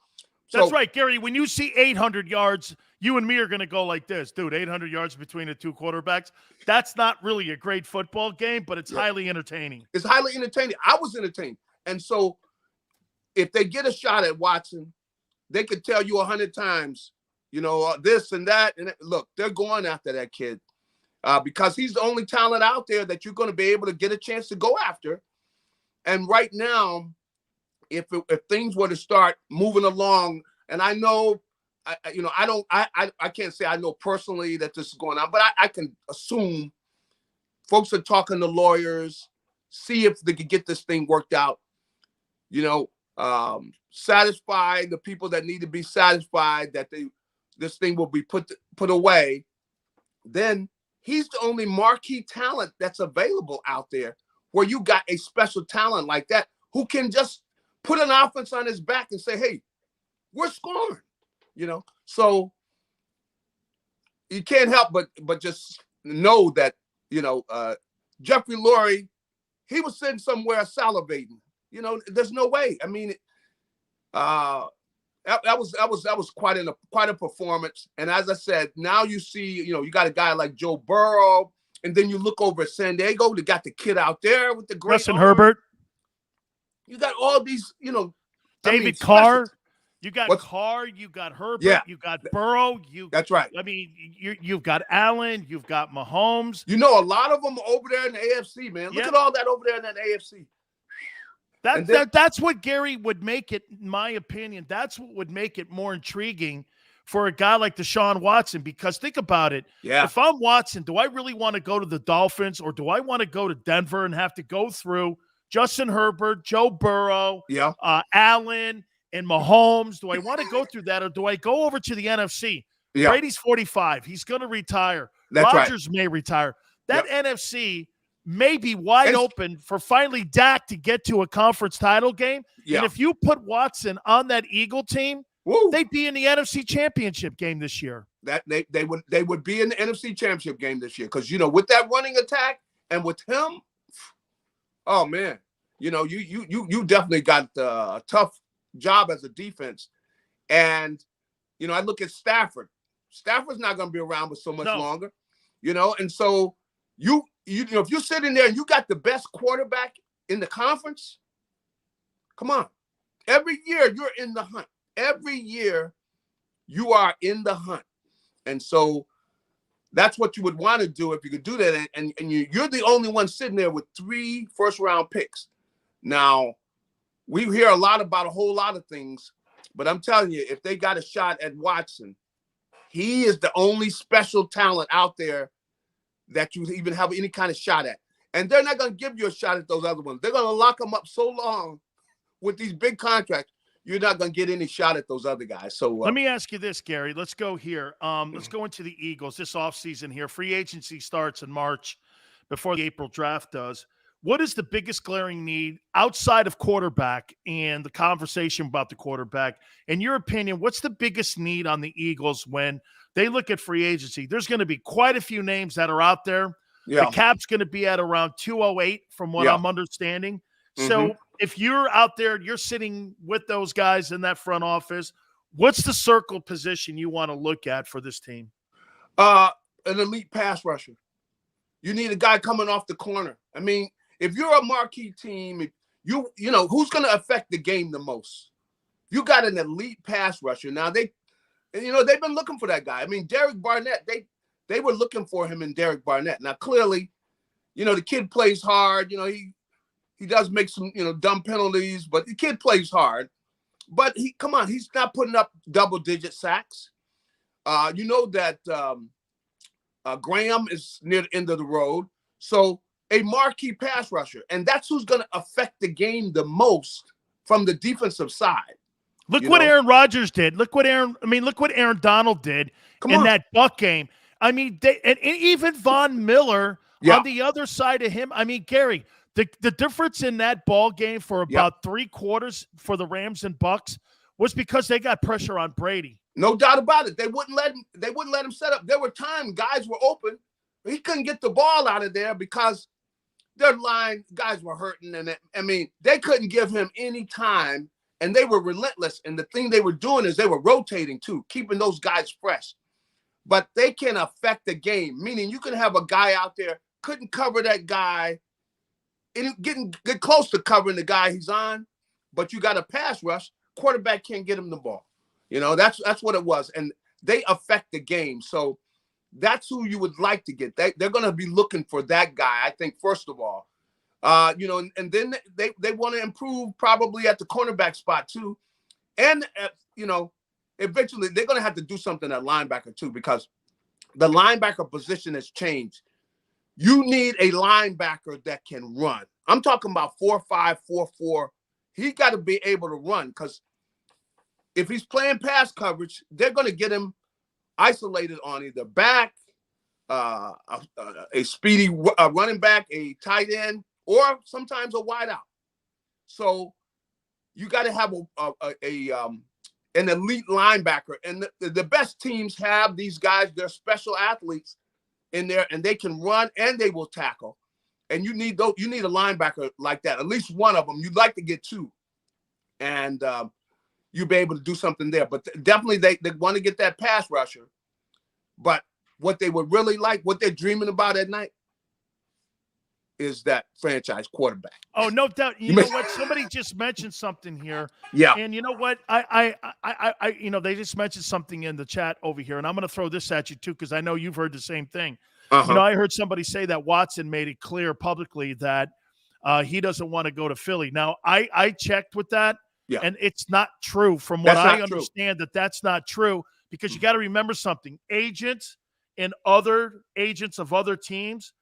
So, that's right, Garry. When you see 800 yards, you and me are going to go like this. Dude, 800 yards between the two quarterbacks. That's not really a great football game, but it's highly entertaining. It's highly entertaining. I was entertained. And so if they get a shot at Watson, they could tell you 100 times, this and that. And look, they're going after that kid. Because he's the only talent out there that you're going to be able to get a chance to go after. And right now, if things were to start moving along, and I know, I can't say I know personally that this is going on, but I can assume folks are talking to lawyers, see if they could get this thing worked out, satisfy the people that need to be satisfied that this thing will be put away. Then he's the only marquee talent that's available out there, where you got a special talent like that who can just put an offense on his back and say, hey, we're scoring, So you can't help but just know that, Jeffrey Lurie, he was sitting somewhere salivating. There's no way. I mean, that was quite a performance. And as I said, now you see, you got a guy like Joe Burrow, and then you look over at San Diego, they got the kid out there with the great Justin Herbert. You got all these, David Carr. You got Carr, you got Herbert, you got Burrow. That's right. I mean, you've got Allen, you've got Mahomes. A lot of them are over there in the AFC, man. Look at all that over there in that AFC. That's what Garry would make it, in my opinion. That's what would make it more intriguing for a guy like Deshaun Watson, because think about it. Yeah. If I'm Watson, do I really want to go to the Dolphins, or do I want to go to Denver and have to go through Justin Herbert, Joe Burrow, Allen, and Mahomes? Do I want to go through that, or do I go over to the NFC? Yeah. Brady's 45. He's going to retire. Rodgers may retire. That NFC may be wide open for finally Dak to get to a conference title game. Yeah. And if you put Watson on that Eagle team, they'd be in the NFC Championship game this year. That they would be in the NFC Championship game this year, because with that running attack, And with him, oh man, you know, you definitely got a tough job as a defense. And, you know, I look at Stafford. Stafford's not going to be around for so much longer, you know? And so you know, if you're sitting there and you got the best quarterback in the conference, come on. Every year you're in the hunt. Every year you are in the hunt. And so that's what you would want to do if you could do that. And you're the only one sitting there with 3 first-round picks. Now, we hear a lot about a whole lot of things, but I'm telling you, if they got a shot at Watson, he is the only special talent out there that you even have any kind of shot at. And they're not going to give you a shot at those other ones. They're going to lock them up so long with these big contracts, you're not going to get any shot at those other guys. So let me ask you this, Gary. Let's go here. Let's go into the Eagles this offseason here. Free agency starts in March before the April draft does. What is the biggest glaring need outside of quarterback and the conversation about the quarterback? In your opinion, what's the biggest need on the Eagles when they look at free agency? There's going to be quite a few names that are out there. Yeah. The cap's going to be at around 208 from what I'm understanding. So if you're out there, you're sitting with those guys in that front office, what's the circle position you want to look at for this team? An elite pass rusher. You need a guy coming off the corner. I mean, if you're a marquee team, you know, who's going to affect the game the most? You got an elite pass rusher. Now, they've been looking for that guy. I mean, Derek Barnett, they were looking for him in Derek Barnett. Now, clearly, you know, the kid plays hard. You know, he does make some, you know, dumb penalties, but the kid plays hard. But he's not putting up double-digit sacks. You know that Graham is near the end of the road. So a marquee pass rusher, and that's who's going to affect the game the most from the defensive side. Look what Aaron Rodgers did. Look what Aaron Donald did that Buck game. I mean, and even Von Miller on the other side of him. I mean, Gary, the difference in that ball game for about 3 quarters for the Rams and Bucks was because they got pressure on Brady. No doubt about it. They wouldn't let him set up. There were times guys were open. He couldn't get the ball out of there because their line guys were hurting. And I mean, they couldn't give him any time, and they were relentless. And the thing they were doing is they were rotating too, keeping those guys fresh. But they can affect the game, meaning you can have a guy out there, couldn't cover that guy, and get close to covering the guy he's on, but you got a pass rush, quarterback can't get him the ball. You know, that's what it was. And they affect the game. So that's who you would like to get. They're going to be looking for that guy, I think, first of all. You know, and then they want to improve probably at the cornerback spot too. And, you know, eventually they're going to have to do something at linebacker too, because the linebacker position has changed. You need a linebacker that can run. I'm talking about 4.5, 4.4. He got to be able to run, because if he's playing pass coverage, they're going to get him isolated on either back, a speedy running back, a tight end, or sometimes a wideout. So you got to have an elite linebacker, and the best teams have these guys. They're special athletes in there, and they can run and they will tackle. And you need a linebacker like that, at least one of them. You'd like to get 2, and you'll be able to do something there. But definitely they want to get that pass rusher. But what they would really like, what they're dreaming about at night, is that franchise quarterback. Oh, no doubt. You know what? Somebody just mentioned something here. Yeah. And you know what? I you know, they just mentioned something in the chat over here, and I'm going to throw this at you too, because I know you've heard the same thing. You know, I heard somebody say that Watson made it clear publicly that he doesn't want to go to Philly. Now, I checked with that, and it's not true. From what I understand, that's not true, because you got to remember something. Agents and other agents of other teams,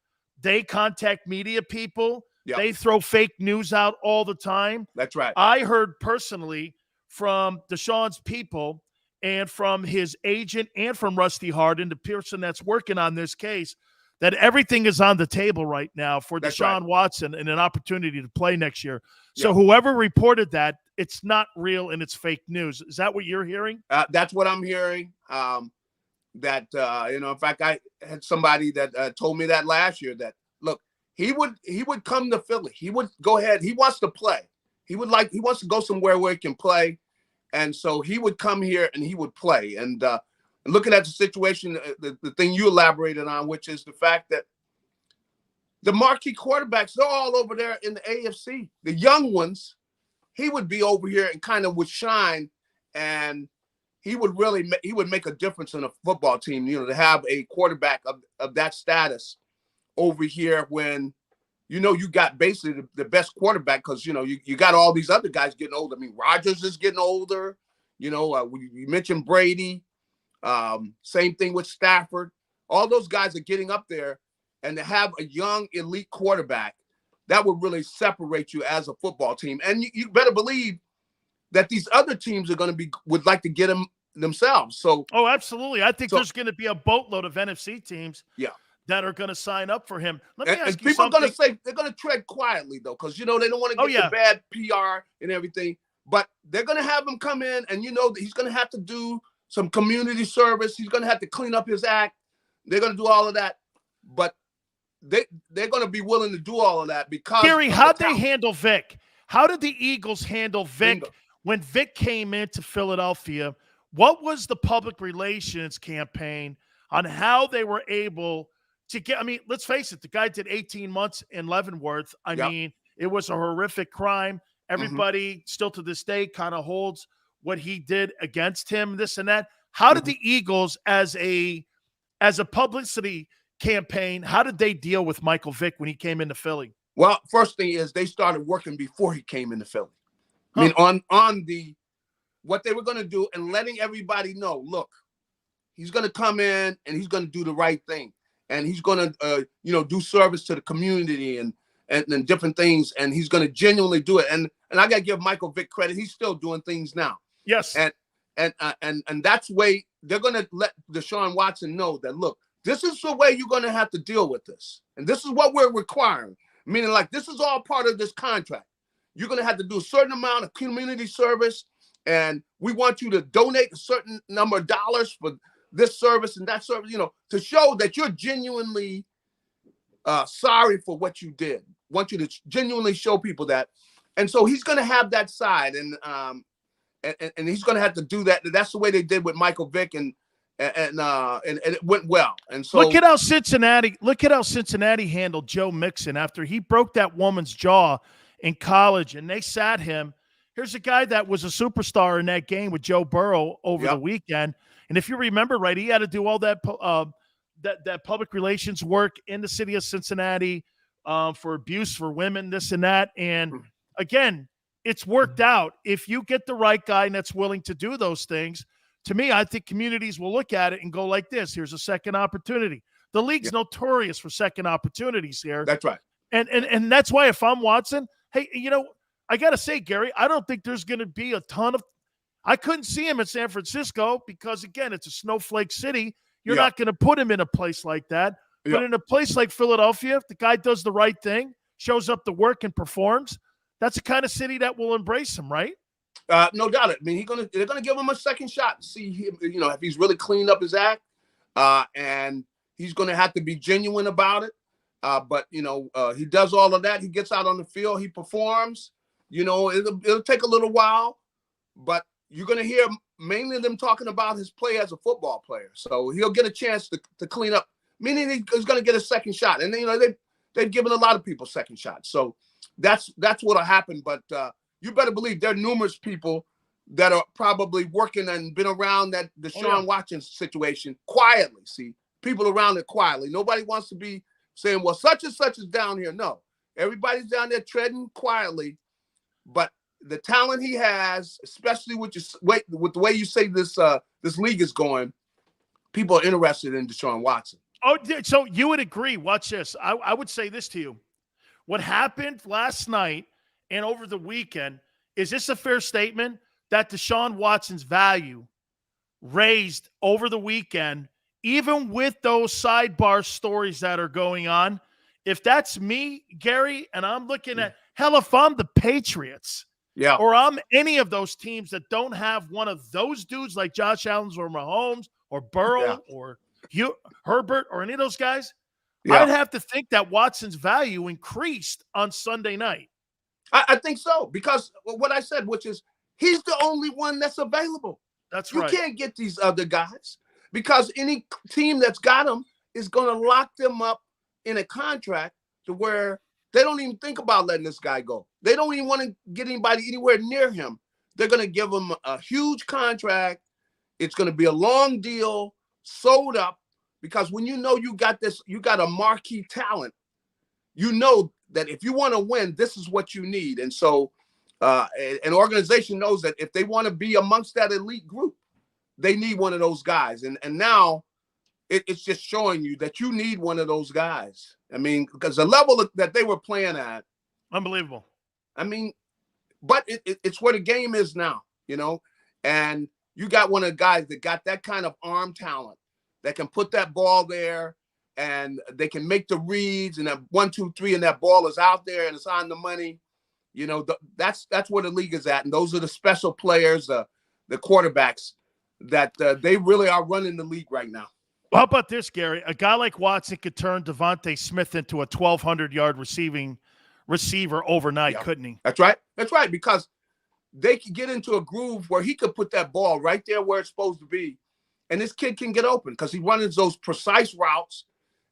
they contact media people. Yep. They throw fake news out all the time. That's right. I heard personally from Deshaun's people and from his agent and from Rusty Hardin, the person that's working on this case, that everything is on the table right now for Deshaun Watson and an opportunity to play next year. So whoever reported that, it's not real and it's fake news. Is that what you're hearing? That's what I'm hearing. You know, in fact, I had somebody that told me that last year, that, look, he would come to Philly. He would go ahead. He wants to play. He wants to go somewhere where he can play. And so he would come here and he would play. And looking at the situation, the thing you elaborated on, which is the fact that the marquee quarterbacks, they're all over there in the AFC. The young ones, he would be over here and kind of would shine, and he would make a difference in a football team, to have a quarterback of that status over here when, you got basically the best quarterback because, you got all these other guys getting older. I mean, Rodgers is getting older. You mentioned Brady. Same thing with Stafford. All those guys are getting up there, and to have a young elite quarterback, that would really separate you as a football team. And you better believe that these other teams would like to get him themselves. So, oh, absolutely. I think there's going to be a boatload of NFC teams. Yeah. That are going to sign up for him. Let me ask you people something. Are going to say they're going to tread quietly though, because they don't want to get the bad PR and everything. But they're going to have him come in, and that he's going to have to do some community service. He's going to have to clean up his act. They're going to do all of that, but they're going to be willing to do all of that because. Garry, how'd they handle Vick? How did the Eagles handle Vick when Vick came into Philadelphia? What was the public relations campaign on how they were able to get? I mean, let's face it, the guy did 18 months in Leavenworth. I mean, it was a horrific crime. Everybody still to this day kind of holds what he did against him, this and that. How did the Eagles, as a publicity campaign, how did they deal with Michael Vick when he came into Philly? Well, first thing is they started working before he came into Philly. I mean, on what they were going to do and letting everybody know, look, he's going to come in and he's going to do the right thing. And he's going to, do service to the community and different things. And he's going to genuinely do it. And I got to give Michael Vick credit. He's still doing things now. Yes. And that's the way they're going to let Deshaun Watson know that, look, this is the way you're going to have to deal with this. And this is what we're requiring. Meaning, like, this is all part of this contract. You're going to have to do a certain amount of community service. And we want you to donate a certain number of dollars for this service and that service, to show that you're genuinely sorry for what you did. Want you to genuinely show people that. And so he's going to have that side, and he's going to have to do that. That's the way they did with Michael Vick, and it went well. And so look at how Cincinnati handled Joe Mixon after he broke that woman's jaw in college, and they sat him. Here's a guy that was a superstar in that game with Joe Burrow over the weekend. And if you remember right, he had to do all that that public relations work in the city of Cincinnati for abuse for women, this and that. And again, it's worked out. If you get the right guy that's willing to do those things, to me, I think communities will look at it and go like this. Here's a second opportunity. The league's notorious for second opportunities here. That's right. And that's why if I'm Watson, hey, I got to say, Garry, I don't think there's going to be a ton of – I couldn't see him in San Francisco because, again, it's a snowflake city. You're not going to put him in a place like that. But in a place like Philadelphia, if the guy does the right thing, shows up to work and performs, that's the kind of city that will embrace him, right? No doubt. I mean, they're gonna give him a second shot to see him, if he's really cleaned up his act, and he's gonna have to be genuine about it. But he does all of that. He gets out on the field. He performs. It'll take a little while, but you're gonna hear mainly them talking about his play as a football player. So he'll get a chance to clean up. Meaning he's gonna get a second shot, and they've given a lot of people second shots. So that's what'll happen. But you better believe there are numerous people that are probably working and been around that Deshaun Watson situation quietly. See, people around it quietly. Nobody wants to be saying, well, such and such is down here. No, everybody's down there treading quietly. But the talent he has, especially with the way you say this league is going, people are interested in Deshaun Watson. Oh, so you would agree. Watch this. I would say this to you. What happened last night and over the weekend, is this a fair statement that Deshaun Watson's value raised over the weekend, even with those sidebar stories that are going on? If that's me, Garry, and I'm looking at, hell, if I'm the Patriots, or I'm any of those teams that don't have one of those dudes like Josh Allen or Mahomes or Burrow or Herbert or any of those guys, I'd have to think that Watson's value increased on Sunday night. I think so, because what I said, which is he's the only one that's available. That's you right. You can't get these other guys because any team that's got them is going to lock them up in a contract to where they don't even think about letting this guy go. They don't even want to get anybody anywhere near him. They're going to give him a huge contract. It's going to be a long deal, sold up, because when you know you got a marquee talent, you know that if you want to win, this is what you need. And so an organization knows that if they want to be amongst that elite group, they need one of those guys. And now it's just showing you that you need one of those guys. I mean, because the level that they were playing at, unbelievable. I mean, but it's where the game is now, you know, and you got one of the guys that got that kind of arm talent that can put that ball there and they can make the reads and that 1, 2, 3, and that ball is out there and it's on the money. You know, that's where the league is at. And those are the special players, the quarterbacks that they really are running the league right now. How about this, Gary? A guy like Watson could turn Devontae Smith into a 1,200-yard receiver overnight, couldn't he? That's right. That's right, because they could get into a groove where he could put that ball right there where it's supposed to be, and this kid can get open because he runs those precise routes.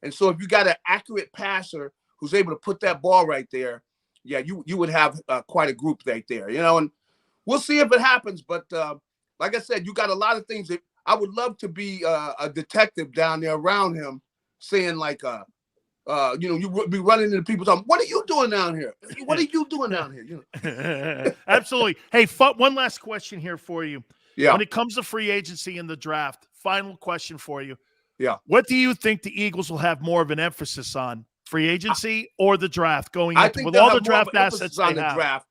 And so if you got an accurate passer who's able to put that ball right there, yeah, you would have quite a group right there, you know. And we'll see if it happens. But like I said, you got a lot of things that I would love to be a detective down there around him, saying like, you know, you would be running into people talking, "What are you doing down here? What are you doing down here?" You know? Absolutely. Hey, one last question here for you. Yeah. When it comes to free agency in the draft, final question for you. Yeah. What do you think the Eagles will have more of an emphasis on, free agency or the draft going into with all the draft assets on they the have? Draft,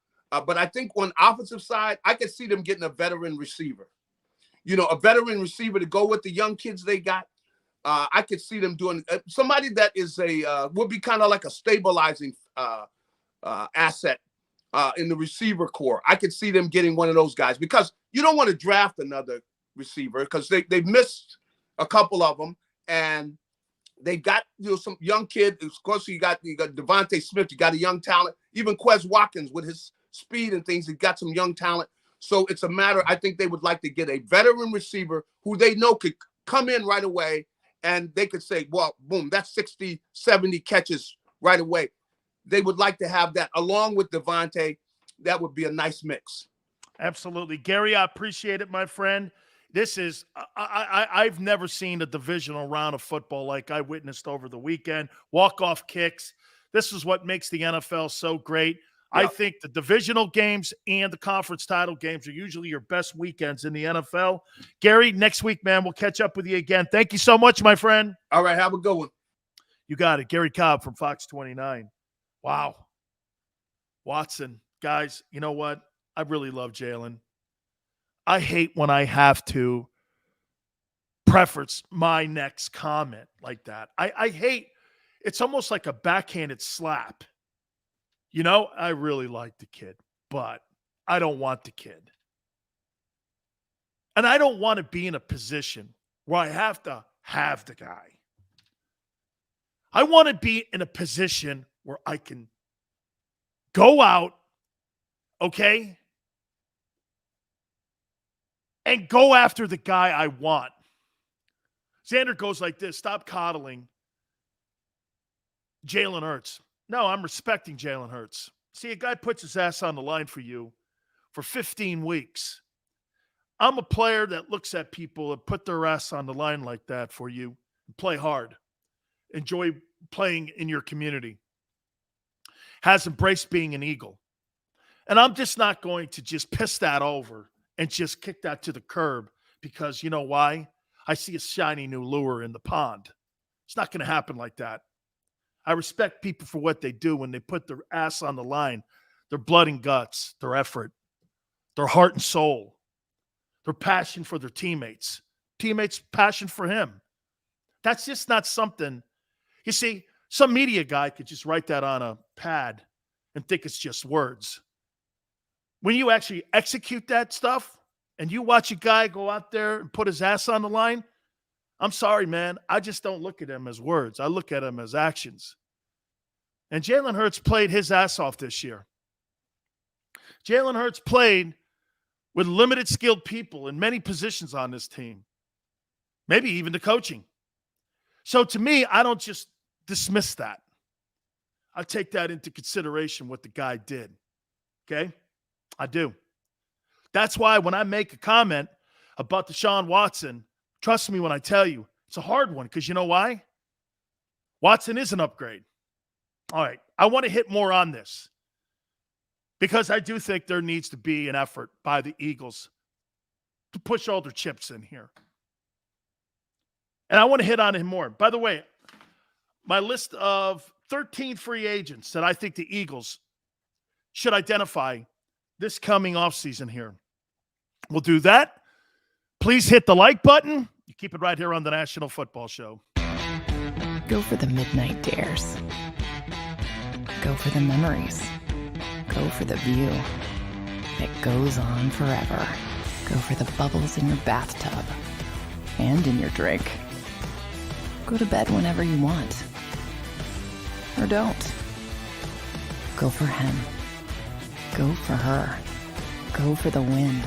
but I think on the offensive side, I could see them getting a veteran receiver. You know, a veteran receiver to go with the young kids they got. I could see them doing somebody that is would be kind of like a stabilizing asset in the receiver core. I could see them getting one of those guys because you don't want to draft another receiver because they've missed a couple of them, and they got, you know, some young kid. Of course, you got Devontae Smith. You got a young talent. Even Quez Watkins with his speed and things, he got some young talent. So it's a matter. I think they would like to get a veteran receiver who they know could come in right away, and they could say, well, boom, that's 60, 70 catches right away. They would like to have that along with Devontae. That would be a nice mix. Absolutely. Gary, I appreciate it, my friend. This is I've never seen a divisional round of football like I witnessed over the weekend. Walk-off kicks. This is what makes the NFL so great. Yeah. I think the divisional games and the conference title games are usually your best weekends in the NFL. Gary, next week, man, we'll catch up with you again. Thank you so much, my friend. All right, have a good one. You got it. Gary Cobb from Fox 29. Wow. Watson. Guys, you know what? I really love Jalen. I hate when I have to preface my next comment like that. I hate, it's almost like a backhanded slap. You know, I really like the kid, but I don't want the kid. And I don't want to be in a position where I have to have the guy. I want to be in a position where I can go out, okay, and go after the guy I want. Xander goes like this: stop coddling Jalen Hurts. No, I'm respecting Jalen Hurts. See, a guy puts his ass on the line for you for 15 weeks. I'm a player that looks at people and put their ass on the line like that for you and play hard. Enjoy playing in your community. Has embraced being an Eagle. And I'm just not going to just piss that over and just kick that to the curb because, you know why? I see a shiny new lure in the pond. It's not going to happen like that. I respect people for what they do when they put their ass on the line, their blood and guts, their effort, their heart and soul, their passion for their teammates, passion for him. That's just not something. You see, some media guy could just write that on a pad and think it's just words. When you actually execute that stuff and you watch a guy go out there and put his ass on the line, I'm sorry, man. I just don't look at them as words. I look at them as actions. And Jalen Hurts played his ass off this year. Jalen Hurts played with limited skilled people in many positions on this team, maybe even the coaching. So to me, I don't just dismiss that. I take that into consideration what the guy did. Okay? I do. That's why when I make a comment about Deshaun Watson, trust me when I tell you, it's a hard one because you know why? Watson is an upgrade. All right. I want to hit more on this because I do think there needs to be an effort by the Eagles to push all their chips in here. And I want to hit on him more. By the way, my list of 13 free agents that I think the Eagles should identify this coming offseason here. We'll do that. Please hit the like button. You keep it right here on the National Football Show. Go for the midnight dares. Go for the memories. Go for the view that goes on forever. Go for the bubbles in your bathtub and in your drink. Go to bed whenever you want. Or don't. Go for him. Go for her. Go for the win.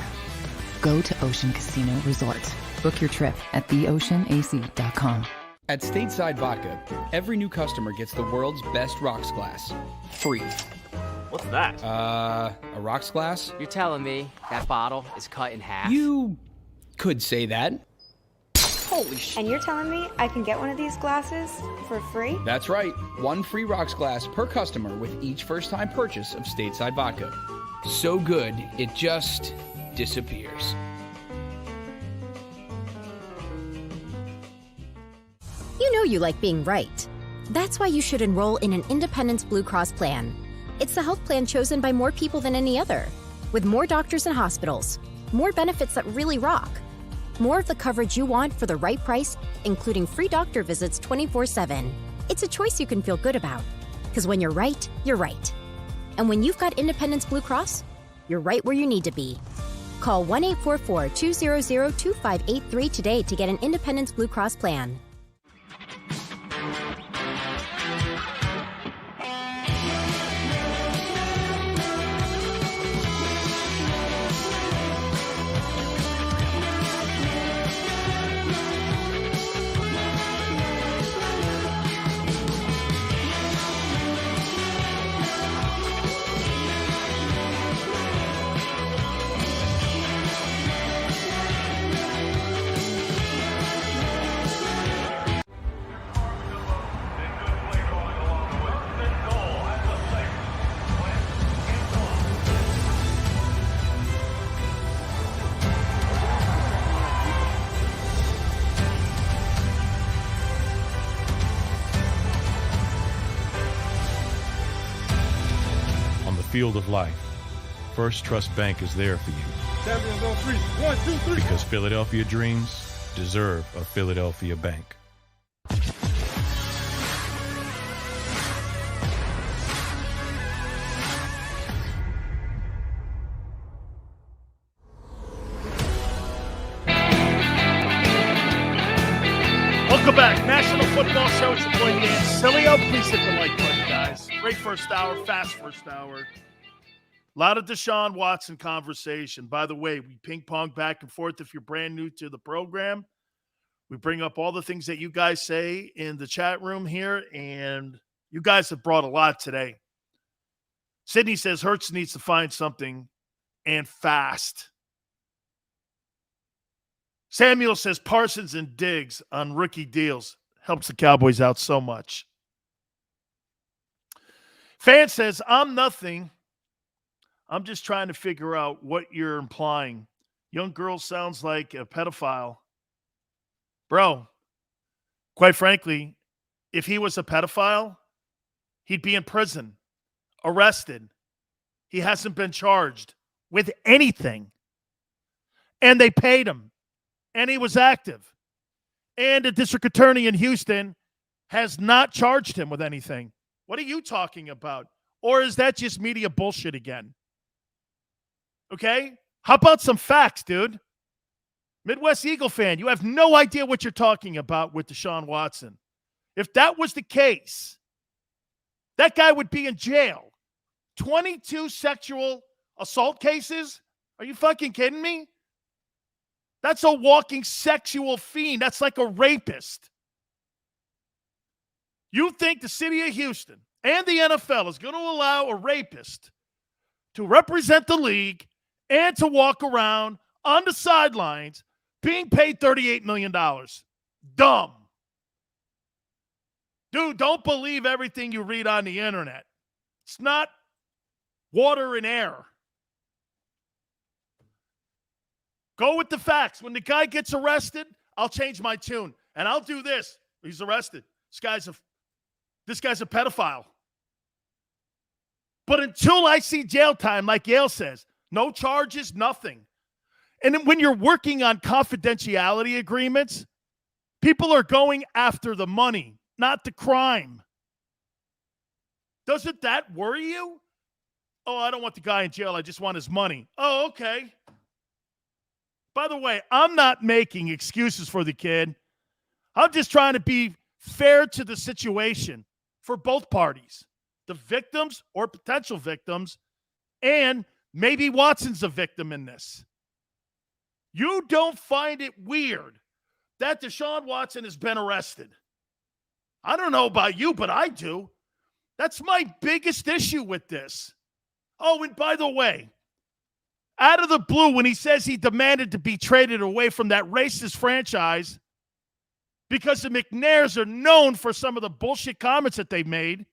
Go to Ocean Casino Resort. Book your trip at theoceanac.com. At Stateside Vodka, every new customer gets the world's best rocks glass. Free. What's that? A rocks glass? You're telling me that bottle is cut in half? You could say that. Holy shit. And you're telling me I can get one of these glasses for free? That's right. One free rocks glass per customer with each first-time purchase of Stateside Vodka. So good, it just disappears. You know you like being right. That's why you should enroll in an Independence Blue Cross plan. It's the health plan chosen by more people than any other, with more doctors and hospitals, more benefits that really rock, more of the coverage you want for the right price, including free doctor visits 24/7. It's a choice you can feel good about, because when you're right, you're right. And when you've got Independence Blue Cross, you're right where you need to be. Call 1-844-200-2583 today to get an Independence Blue Cross plan. Field of life, First Trust Bank is there for you. Champions on three. 1, 2, 3. Because Philadelphia dreams deserve a Philadelphia bank. Welcome back. National Football Show. It's your boy Dan Sileo. Please hit the like button, guys. Great first hour, fast first hour. A lot of Deshaun Watson conversation. By the way, we ping pong back and forth. If you're brand new to the program, we bring up all the things that you guys say in the chat room here, and you guys have brought a lot today. Sydney says Hurts needs to find something and fast. Samuel says Parsons and Diggs on rookie deals helps the Cowboys out so much. Fan says, I'm nothing. I'm just trying to figure out what you're implying. Young girl sounds like a pedophile. Bro, quite frankly, if he was a pedophile, he'd be in prison, arrested. He hasn't been charged with anything. And they paid him. And he was active. And the district attorney in Houston has not charged him with anything. What are you talking about? Or is that just media bullshit again? Okay? How about some facts, dude? Midwest Eagle fan, you have no idea what you're talking about with Deshaun Watson. If that was the case, that guy would be in jail. 22 sexual assault cases? Are you fucking kidding me? That's a walking sexual fiend. That's like a rapist. You think the city of Houston and the NFL is going to allow a rapist to represent the league and to walk around on the sidelines being paid $38 million? Dumb. Dude, don't believe everything you read on the internet. It's not water and air. Go with the facts. When the guy gets arrested, I'll change my tune. And I'll do this. He's arrested. This guy's a pedophile. But until I see jail time, like Yale says, no charges, nothing. And then when you're working on confidentiality agreements, people are going after the money, not the crime. Doesn't that worry you? Oh, I don't want the guy in jail. I just want his money. Oh, okay. By the way, I'm not making excuses for the kid. I'm just trying to be fair to the situation for both parties, the victims or potential victims, and maybe Watson's a victim in this. You don't find it weird that Deshaun Watson has been arrested? I don't know about you, but I do. That's my biggest issue with this. Oh, and by the way, out of the blue, when he says he demanded to be traded away from that racist franchise because the McNairs are known for some of the bullshit comments that they've made,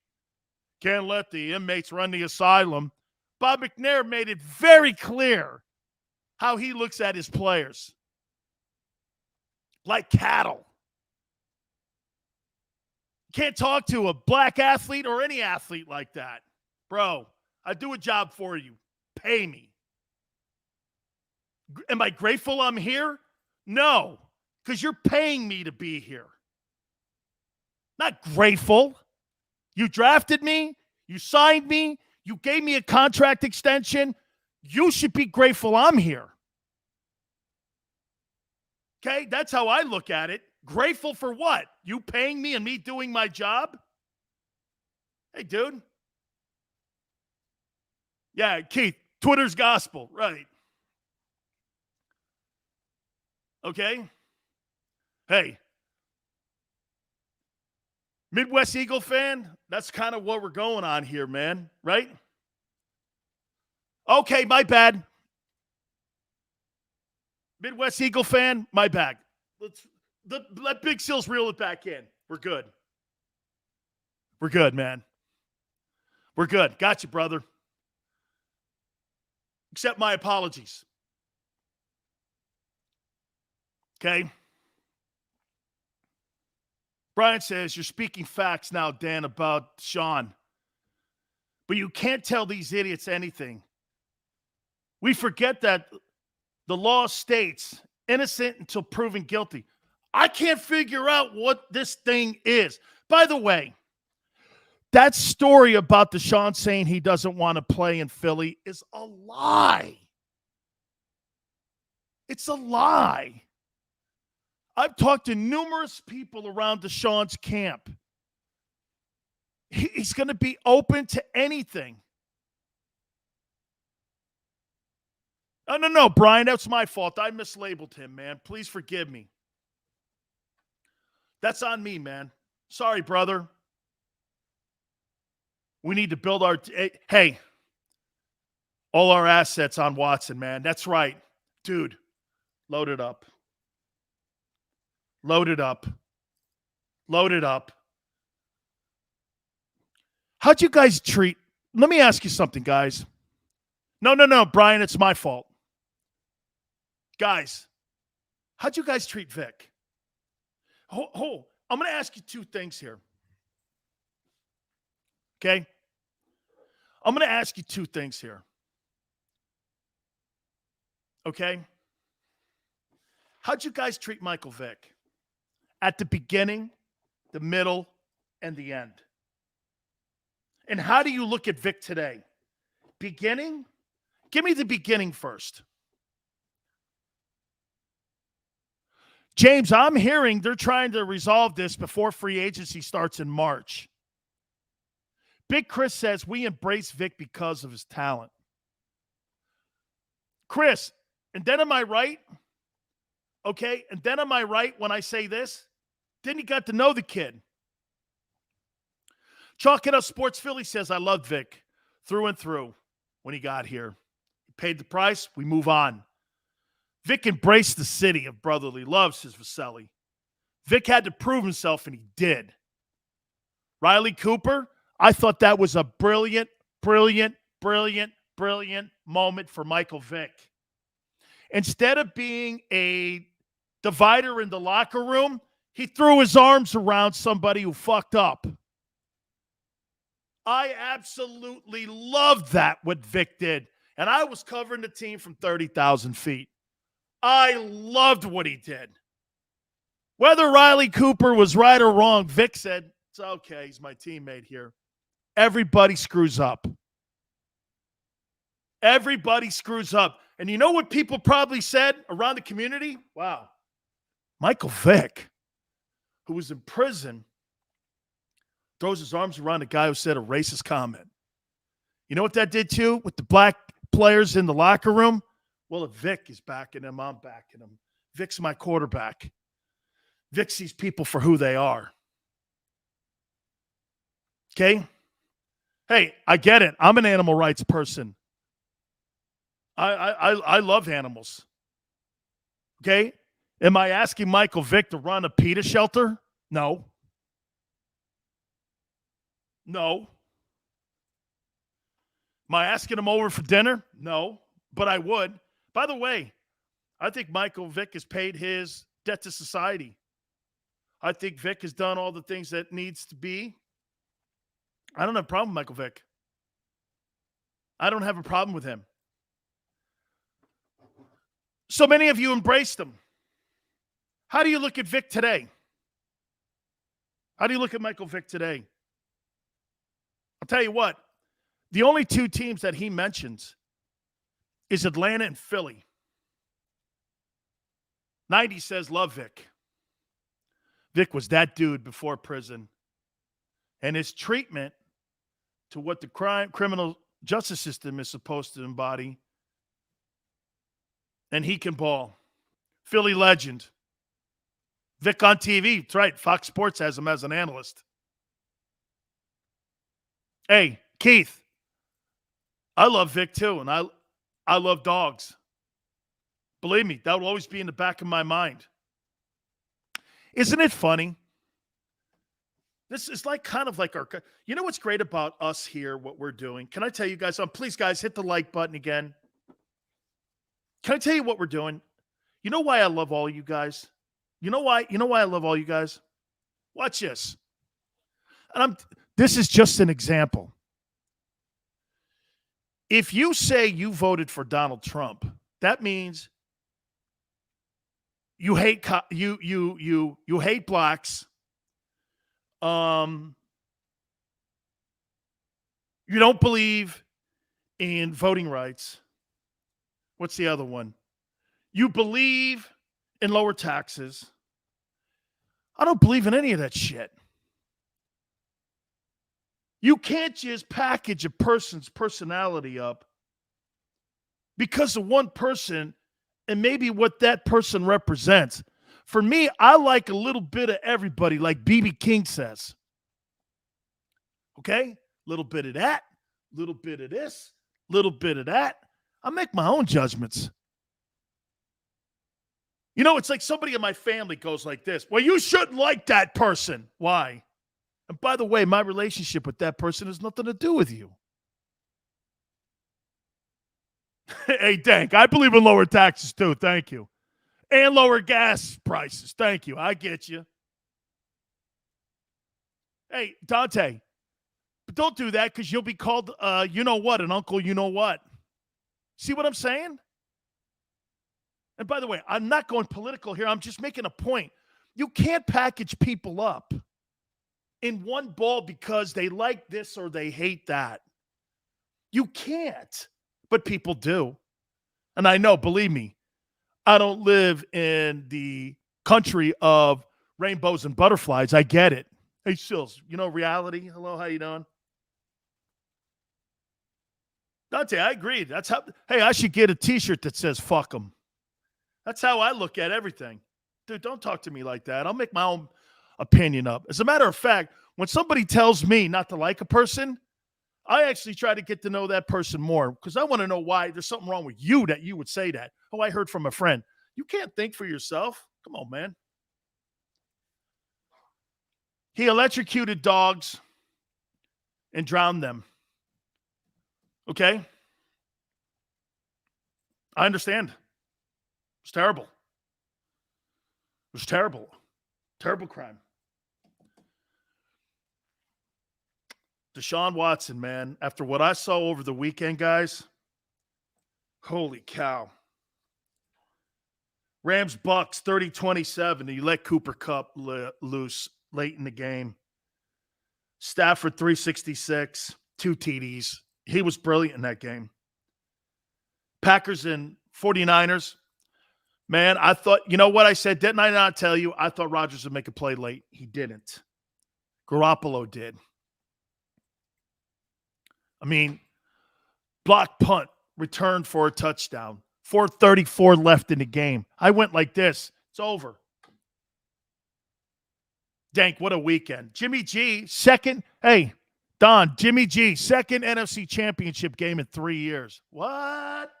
can't let the inmates run the asylum. Bob McNair made it very clear how he looks at his players. Like cattle. Can't talk to a black athlete or any athlete like that. Bro, I do a job for you. Pay me. Am I grateful I'm here? No, because you're paying me to be here. Not grateful. You drafted me. You signed me. You gave me a contract extension. You should be grateful I'm here. Okay, that's how I look at it. Grateful for what? You paying me and me doing my job? Hey, dude. Yeah, Keith, Twitter's gospel, right. Okay? Hey, Midwest Eagle fan, that's kind of what we're going on here, man, right? Okay, my bad. Midwest Eagle fan, my bad. Let Big Sills reel it back in. We're good. We're good, man. We're good. Got you, brother. Accept my apologies. Okay? Brian says, you're speaking facts now, Dan, about Sean. But you can't tell these idiots anything. We forget that the law states innocent until proven guilty. I can't figure out what this thing is. By the way, that story about Deshaun saying he doesn't want to play in Philly is a lie. It's a lie. I've talked to numerous people around Deshaun's camp. He's going to be open to anything. Oh, no, Brian, that's my fault. I mislabeled him, man. Please forgive me. That's on me, man. Sorry, brother. We need to build our... Hey, all our assets on Watson, man. That's right. Dude, load it up. Load it up. Load it up. How'd you guys treat... Let me ask you something, guys. No, Brian, it's my fault. Guys, how'd you guys treat Vic? I'm going to ask you two things here. Okay? I'm going to ask you two things here. Okay? How'd you guys treat Michael Vick? At the beginning, the middle, and the end. And how do you look at Vic today? Beginning? Give me the beginning first. James, I'm hearing they're trying to resolve this before free agency starts in March. Big Chris says we embrace Vic because of his talent. Chris, and then am I right? Okay, and then am I right when I say this? Then you got to know the kid. Chalk It Up Sports Philly says, I loved Vic through and through when he got here. He paid the price, we move on. Vic embraced the city of brotherly love, says Vaselli. Vic had to prove himself, and he did. Riley Cooper, I thought that was a brilliant moment for Michael Vick. Instead of being a divider in the locker room, he threw his arms around somebody who fucked up. I absolutely loved that, what Vic did. And I was covering the team from 30,000 feet. I loved what he did. Whether Riley Cooper was right or wrong, Vic said, it's okay, he's my teammate here. Everybody screws up. Everybody screws up. And you know what people probably said around the community? Wow, Michael Vick, who was in prison, throws his arms around a guy who said a racist comment. You know what that did too with the black players in the locker room? Well, if Vic is backing him, I'm backing him. Vic's my quarterback. Vic sees people for who they are. Okay? Hey, I get it. I'm an animal rights person. I love animals. Okay? Am I asking Michael Vick to run a PETA shelter? No. No. Am I asking him over for dinner? No, but I would. By the way, I think Michael Vick has paid his debt to society. I think Vick has done all the things that needs to be. I don't have a problem with Michael Vick. I don't have a problem with him. So many of you embraced him. How do you look at Vick today? How do you look at Michael Vick today? I'll tell you what. The only two teams that he mentions is Atlanta and Philly. 90 says, love Vic. Vic was that dude before prison. And his treatment to what the criminal justice system is supposed to embody. And he can ball. Philly legend. Vic on TV. That's right. Fox Sports has him as an analyst. Hey, Keith. I love Vic too, and I love dogs. Believe me, that will always be in the back of my mind. Isn't it funny? This is like kind of like our, you know what's great about us here, what we're doing? Can I tell you guys something? Please, guys, hit the like button again. Can I tell you what we're doing? You know why I love all you guys? You know why I love all you guys? Watch this. And this is just an example. If you say you voted for Donald Trump, that means you hate you hate blacks. You don't believe in voting rights. What's the other one? You believe in lower taxes. I don't believe in any of that shit. You can't just package a person's personality up because of one person and maybe what that person represents. For me, I like a little bit of everybody, like B.B. King says. Okay? Little bit of that, little bit of this, little bit of that. I make my own judgments. You know, it's like somebody in my family goes like this. Well, you shouldn't like that person. Why? And by the way, my relationship with that person has nothing to do with you. Hey, Dank, I believe in lower taxes too. Thank you. And lower gas prices. Thank you. I get you. Hey, Dante, but don't do that because you'll be called, you know what, an uncle, you know what. See what I'm saying? And by the way, I'm not going political here. I'm just making a point. You can't package people up in one ball because they like this or they hate that. You can't, but people do. And I know, believe me, I don't live in the country of rainbows and butterflies. I get it. Hey, Sills, you know reality? Hello, how you doing? Dante, I agree. That's how. Hey, I should get a T-shirt that says "fuck them." That's how I look at everything. Dude, don't talk to me like that. I'll make my own opinion up. As a matter of fact, when somebody tells me not to like a person, I actually try to get to know that person more because I want to know why there's something wrong with you that you would say that. Oh, I heard from a friend. You can't think for yourself. Come on, man. He electrocuted dogs and drowned them. Okay? I understand. It's terrible. It was terrible. Terrible crime. Deshaun Watson, man, after what I saw over the weekend, guys, holy cow. Rams Bucks 30-27. He let Cooper Kupp loose late in the game. Stafford 366, 2 TDs. He was brilliant in that game. Packers and 49ers. Man, I thought, you know what I said? Didn't I not tell you? I thought Rodgers would make a play late. He didn't. Garoppolo did. I mean, block punt, return for a touchdown. 4:34 left in the game. I went like this. It's over. Dank, what a weekend. Jimmy G, second. Hey, Don, Jimmy G, second NFC championship game in 3 years. What?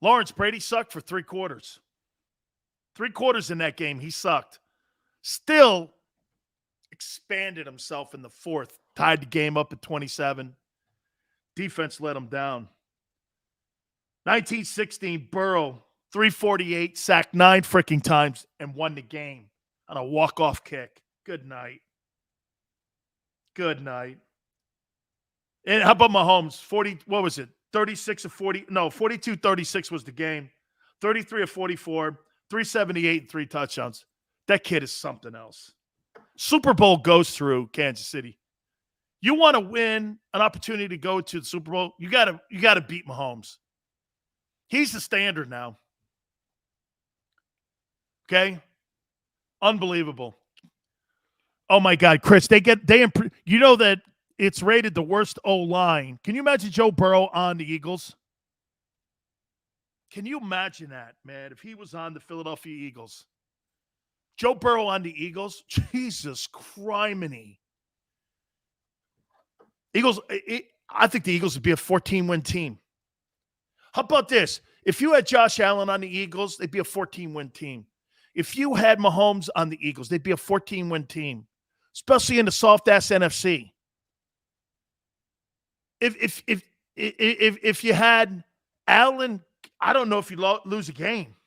Lawrence Brady sucked for 3 quarters. 3 quarters in that game, he sucked. Still expanded himself in the fourth. Tied the game up at 27. Defense let him down. 1916, Burrow, 348, sacked 9 freaking times and won the game on a walk-off kick. Good night. Good night. And how about Mahomes? 40, what was it? 36 of 40. No, 42-36 was the game. 33 of 44, 378 and 3 touchdowns. That kid is something else. Super Bowl goes through Kansas City. You want to win an opportunity to go to the Super Bowl, you gotta beat Mahomes. He's the standard now. Okay? Unbelievable. Oh my God, Chris, you know that it's rated the worst O-line. Can you imagine Joe Burrow on the Eagles? Can you imagine that, man, if he was on the Philadelphia Eagles? Joe Burrow on the Eagles? Jesus criminy. Eagles, I think the Eagles would be a 14-win team. How about this? If you had Josh Allen on the Eagles, they'd be a 14-win team. If you had Mahomes on the Eagles, they'd be a 14-win team, especially in the soft-ass NFC. If you had Allen, I don't know if you lose a game.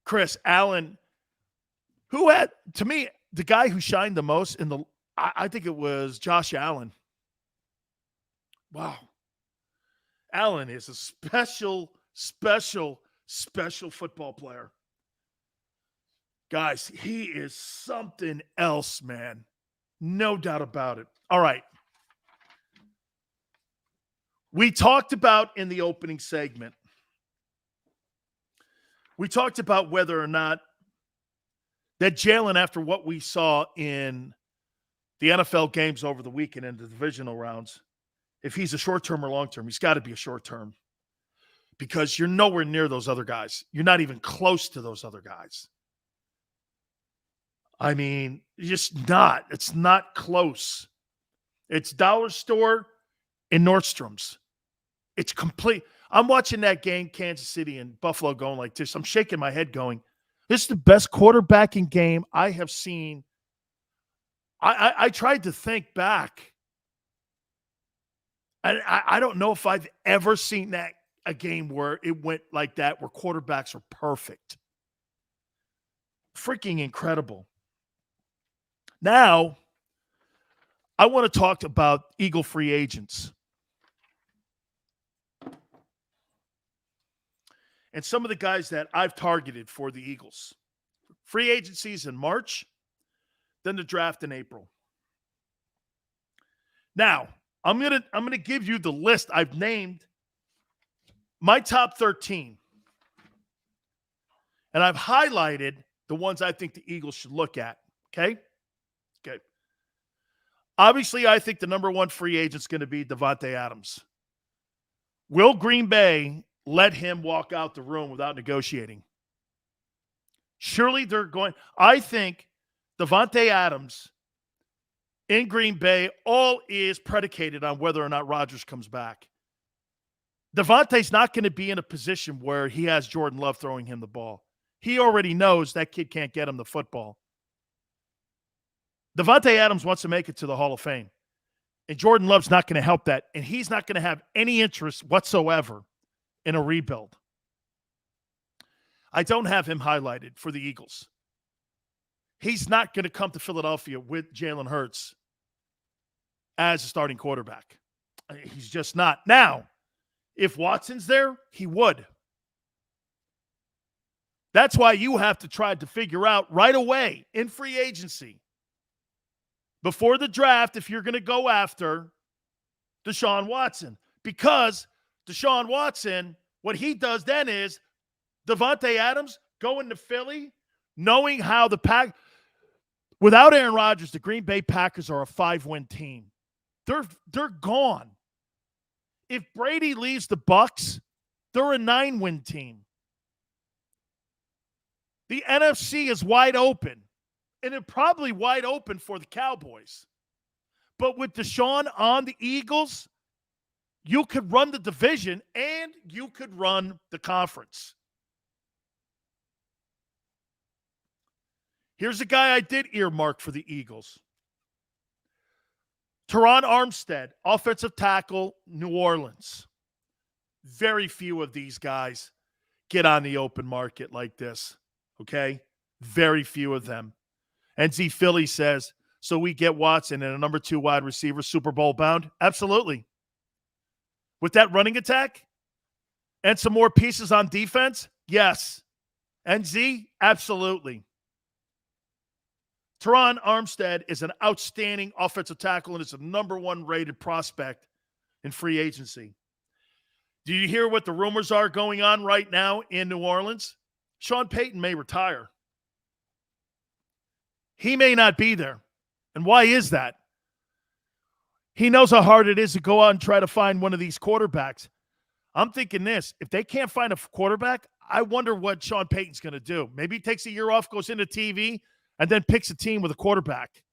Chris, Allen, who had, to me, the guy who shined the most I think it was Josh Allen. Wow. Allen is a special football player. Guys, he is something else, man. No doubt about it. All right. We talked about in the opening segment, we talked about whether or not that Jalen, after what we saw in the NFL games over the weekend and the divisional rounds, if he's a short-term or long-term, he's got to be a short-term because you're nowhere near those other guys. You're not even close to those other guys. I mean, you're just not. It's not close. It's dollar store and Nordstrom's. It's complete. I'm watching that game, Kansas City and Buffalo, going like this. I'm shaking my head going, this is the best quarterbacking game I have seen. I tried to think back. I don't know if I've ever seen a game where it went like that, where quarterbacks are perfect. Freaking incredible. Now, I want to talk about Eagle free agents. And some of the guys that I've targeted for the Eagles. Free agencies in March, then the draft in April. Now, I'm gonna give you the list I've named. My top 13. And I've highlighted the ones I think the Eagles should look at. Okay? Okay. Obviously, I think the number one free agent is going to be Davante Adams. Will Green Bay let him walk out the room without negotiating? Surely they're going. I think Davante Adams in Green Bay, all is predicated on whether or not Rodgers comes back. Davante's not going to be in a position where he has Jordan Love throwing him the ball. He already knows that kid can't get him the football. Davante Adams wants to make it to the Hall of Fame. And Jordan Love's not going to help that. And he's not going to have any interest whatsoever in a rebuild. I don't have him highlighted for the Eagles. He's not going to come to Philadelphia with Jalen Hurts as a starting quarterback. He's just not. Now, if Watson's there, he would. That's why you have to try to figure out right away in free agency, before the draft, if you're going to go after Deshaun Watson. Because Deshaun Watson, what he does then is Davante Adams going to Philly, knowing how the pack. Without Aaron Rodgers, the Green Bay Packers are a 5-win team. They're gone. If Brady leaves the Bucs, they're a 9-win team. The NFC is wide open, and it's probably wide open for the Cowboys. But with Deshaun on the Eagles, you could run the division and you could run the conference. Here's a guy I did earmark for the Eagles. Teron Armstead, offensive tackle, New Orleans. Very few of these guys get on the open market like this, okay? Very few of them. NZ Philly says, so we get Watson and a number 2 wide receiver, Super Bowl bound? Absolutely. With that running attack and some more pieces on defense? Yes. NZ? Absolutely. Teron Armstead is an outstanding offensive tackle and is a number 1 rated prospect in free agency. Do you hear what the rumors are going on right now in New Orleans? Sean Payton may retire. He may not be there. And why is that? He knows how hard it is to go out and try to find one of these quarterbacks. I'm thinking this. If they can't find a quarterback, I wonder what Sean Payton's going to do. Maybe he takes a year off, goes into TV, and then picks a team with a quarterback.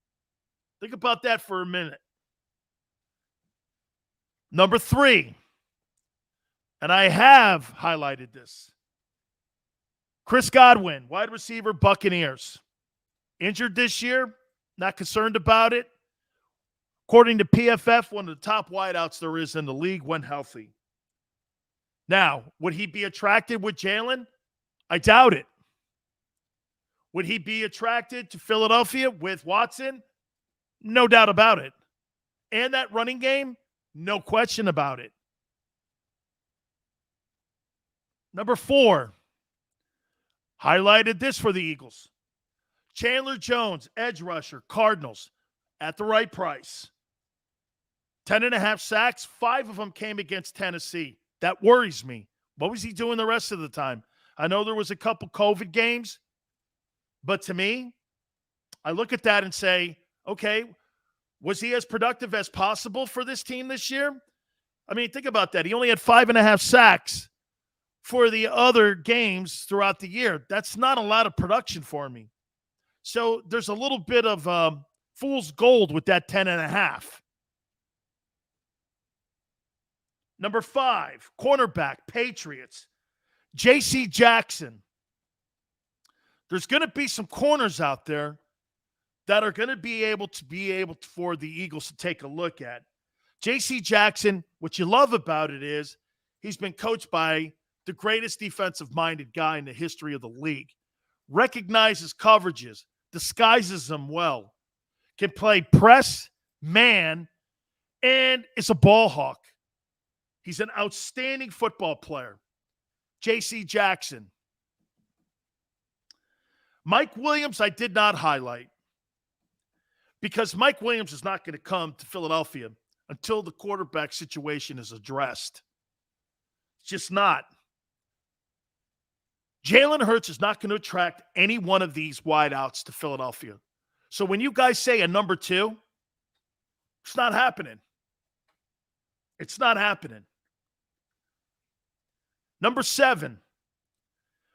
Think about that for a minute. Number 3, and I have highlighted this. Chris Godwin, wide receiver, Buccaneers. Injured this year, not concerned about it. According to PFF, one of the top wideouts there is in the league when healthy. Now, would he be attracted with Jalen? I doubt it. Would he be attracted to Philadelphia with Watson? No doubt about it. And that running game? No question about it. Number 4, highlighted this for the Eagles. Chandler Jones, edge rusher, Cardinals, at the right price. 10.5 sacks, 5 of them came against Tennessee. That worries me. What was he doing the rest of the time? I know there was a couple COVID games, but to me, I look at that and say, okay, was he as productive as possible for this team this year? I mean, think about that. He only had 5.5 sacks for the other games throughout the year. That's not a lot of production for me. So there's a little bit of fool's gold with that 10.5. Number 5, cornerback, Patriots, J.C. Jackson. There's going to be some corners out there that are going to be able for the Eagles to take a look at. J.C. Jackson, what you love about it is he's been coached by the greatest defensive-minded guy in the history of the league. Recognizes coverages, disguises them well, can play press, man, and is a ball hawk. He's an outstanding football player. J.C. Jackson. Mike Williams, I did not highlight because Mike Williams is not going to come to Philadelphia until the quarterback situation is addressed. It's just not. Jalen Hurts is not going to attract any one of these wideouts to Philadelphia. So when you guys say a number 2, it's not happening. It's not happening. Number 7,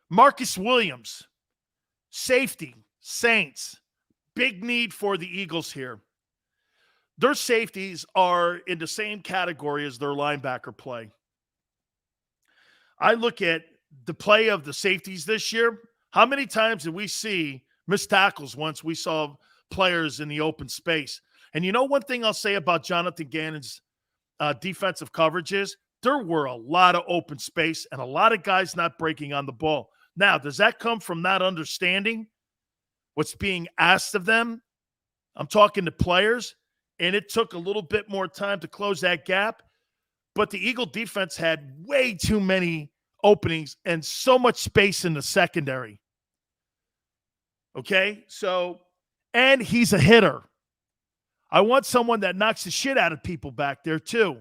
Marcus Williams, safety, Saints. Big need for the Eagles here. Their safeties are in the same category as their linebacker play. I look at the play of the safeties this year. How many times did we see missed tackles once we saw players in the open space? And you know one thing I'll say about Jonathan Gannon's defensive coverage is there were a lot of open space and a lot of guys not breaking on the ball. Now, does that come from not understanding what's being asked of them? I'm talking to players, and it took a little bit more time to close that gap. But the Eagle defense had way too many openings and so much space in the secondary. Okay? So, and he's a hitter. I want someone that knocks the shit out of people back there too.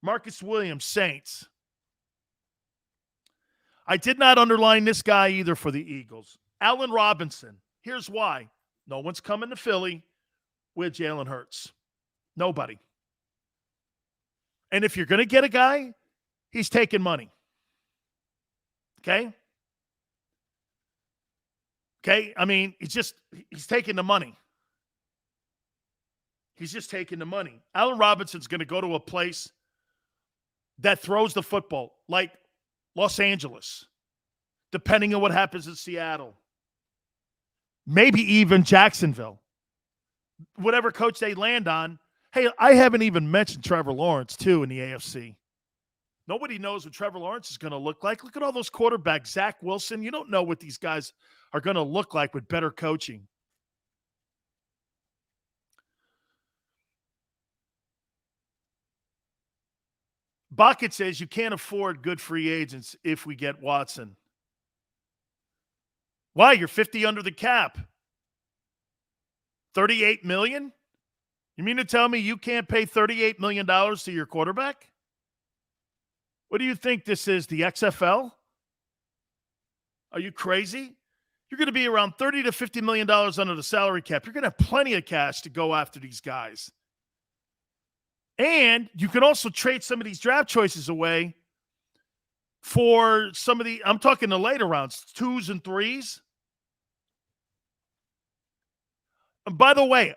Marcus Williams, Saints. I did not underline this guy either for the Eagles. Allen Robinson. Here's why. No one's coming to Philly with Jalen Hurts. Nobody. And if you're going to get a guy, he's taking money. Okay? Okay? I mean, he's taking the money. He's just taking the money. Allen Robinson's going to go to a place that throws the football, like Los Angeles, depending on what happens in Seattle. Maybe even Jacksonville. Whatever coach they land on. Hey, I haven't even mentioned Trevor Lawrence, too, in the AFC. Nobody knows what Trevor Lawrence is going to look like. Look at all those quarterbacks. Zach Wilson. You don't know what these guys are going to look like with better coaching. Bucket says you can't afford good free agents if we get Watson. Why? You're 50 under the cap. $38 million? You mean to tell me you can't pay $38 million to your quarterback? What do you think this is, the XFL? Are you crazy? You're going to be around $30 to $50 million under the salary cap. You're going to have plenty of cash to go after these guys. And you can also trade some of these draft choices away for some of the, I'm talking the later rounds, 2s and 3s. And by the way,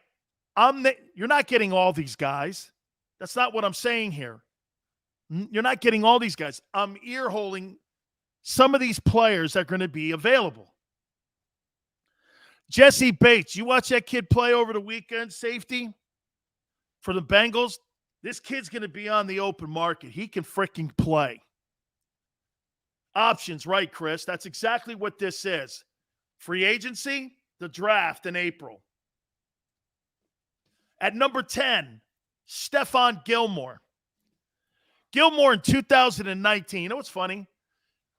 you're not getting all these guys. That's not what I'm saying here. You're not getting all these guys. I'm ear-holding some of these players that are going to be available. Jesse Bates, you watch that kid play over the weekend, safety for the Bengals. This kid's going to be on the open market. He can freaking play. Options, right, Chris? That's exactly what this is. Free agency, the draft in April. At number 10, Stephon Gilmore. Gilmore in 2019. You know what's funny?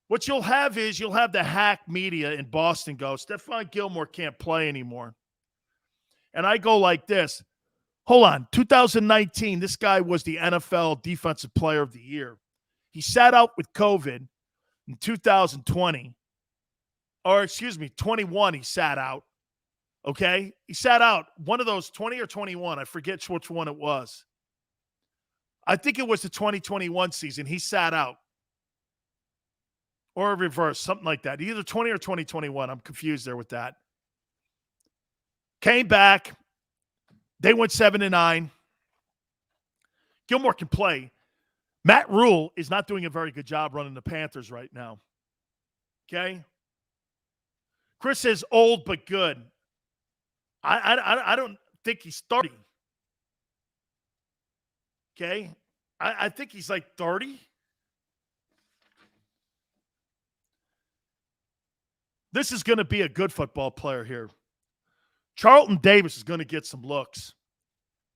What you'll have is you'll have the hack media in Boston go, Stephon Gilmore can't play anymore. And I go like this. Hold on. 2019, this guy was the NFL Defensive Player of the Year. He sat out with COVID in 2020. Or, 21, he sat out. Okay? He sat out. One of those, 20 or 21. I forget which one it was. I think it was the 2021 season. He sat out. Or a reverse, something like that. Either 20 or 2021. I'm confused there with that. Came back. They went 7-9. Gilmore can play. Matt Rule is not doing a very good job running the Panthers right now. Okay? Chris says old but good. I don't think he's 30. Okay? I think he's like 30. This is going to be a good football player here. Charlton Davis is going to get some looks.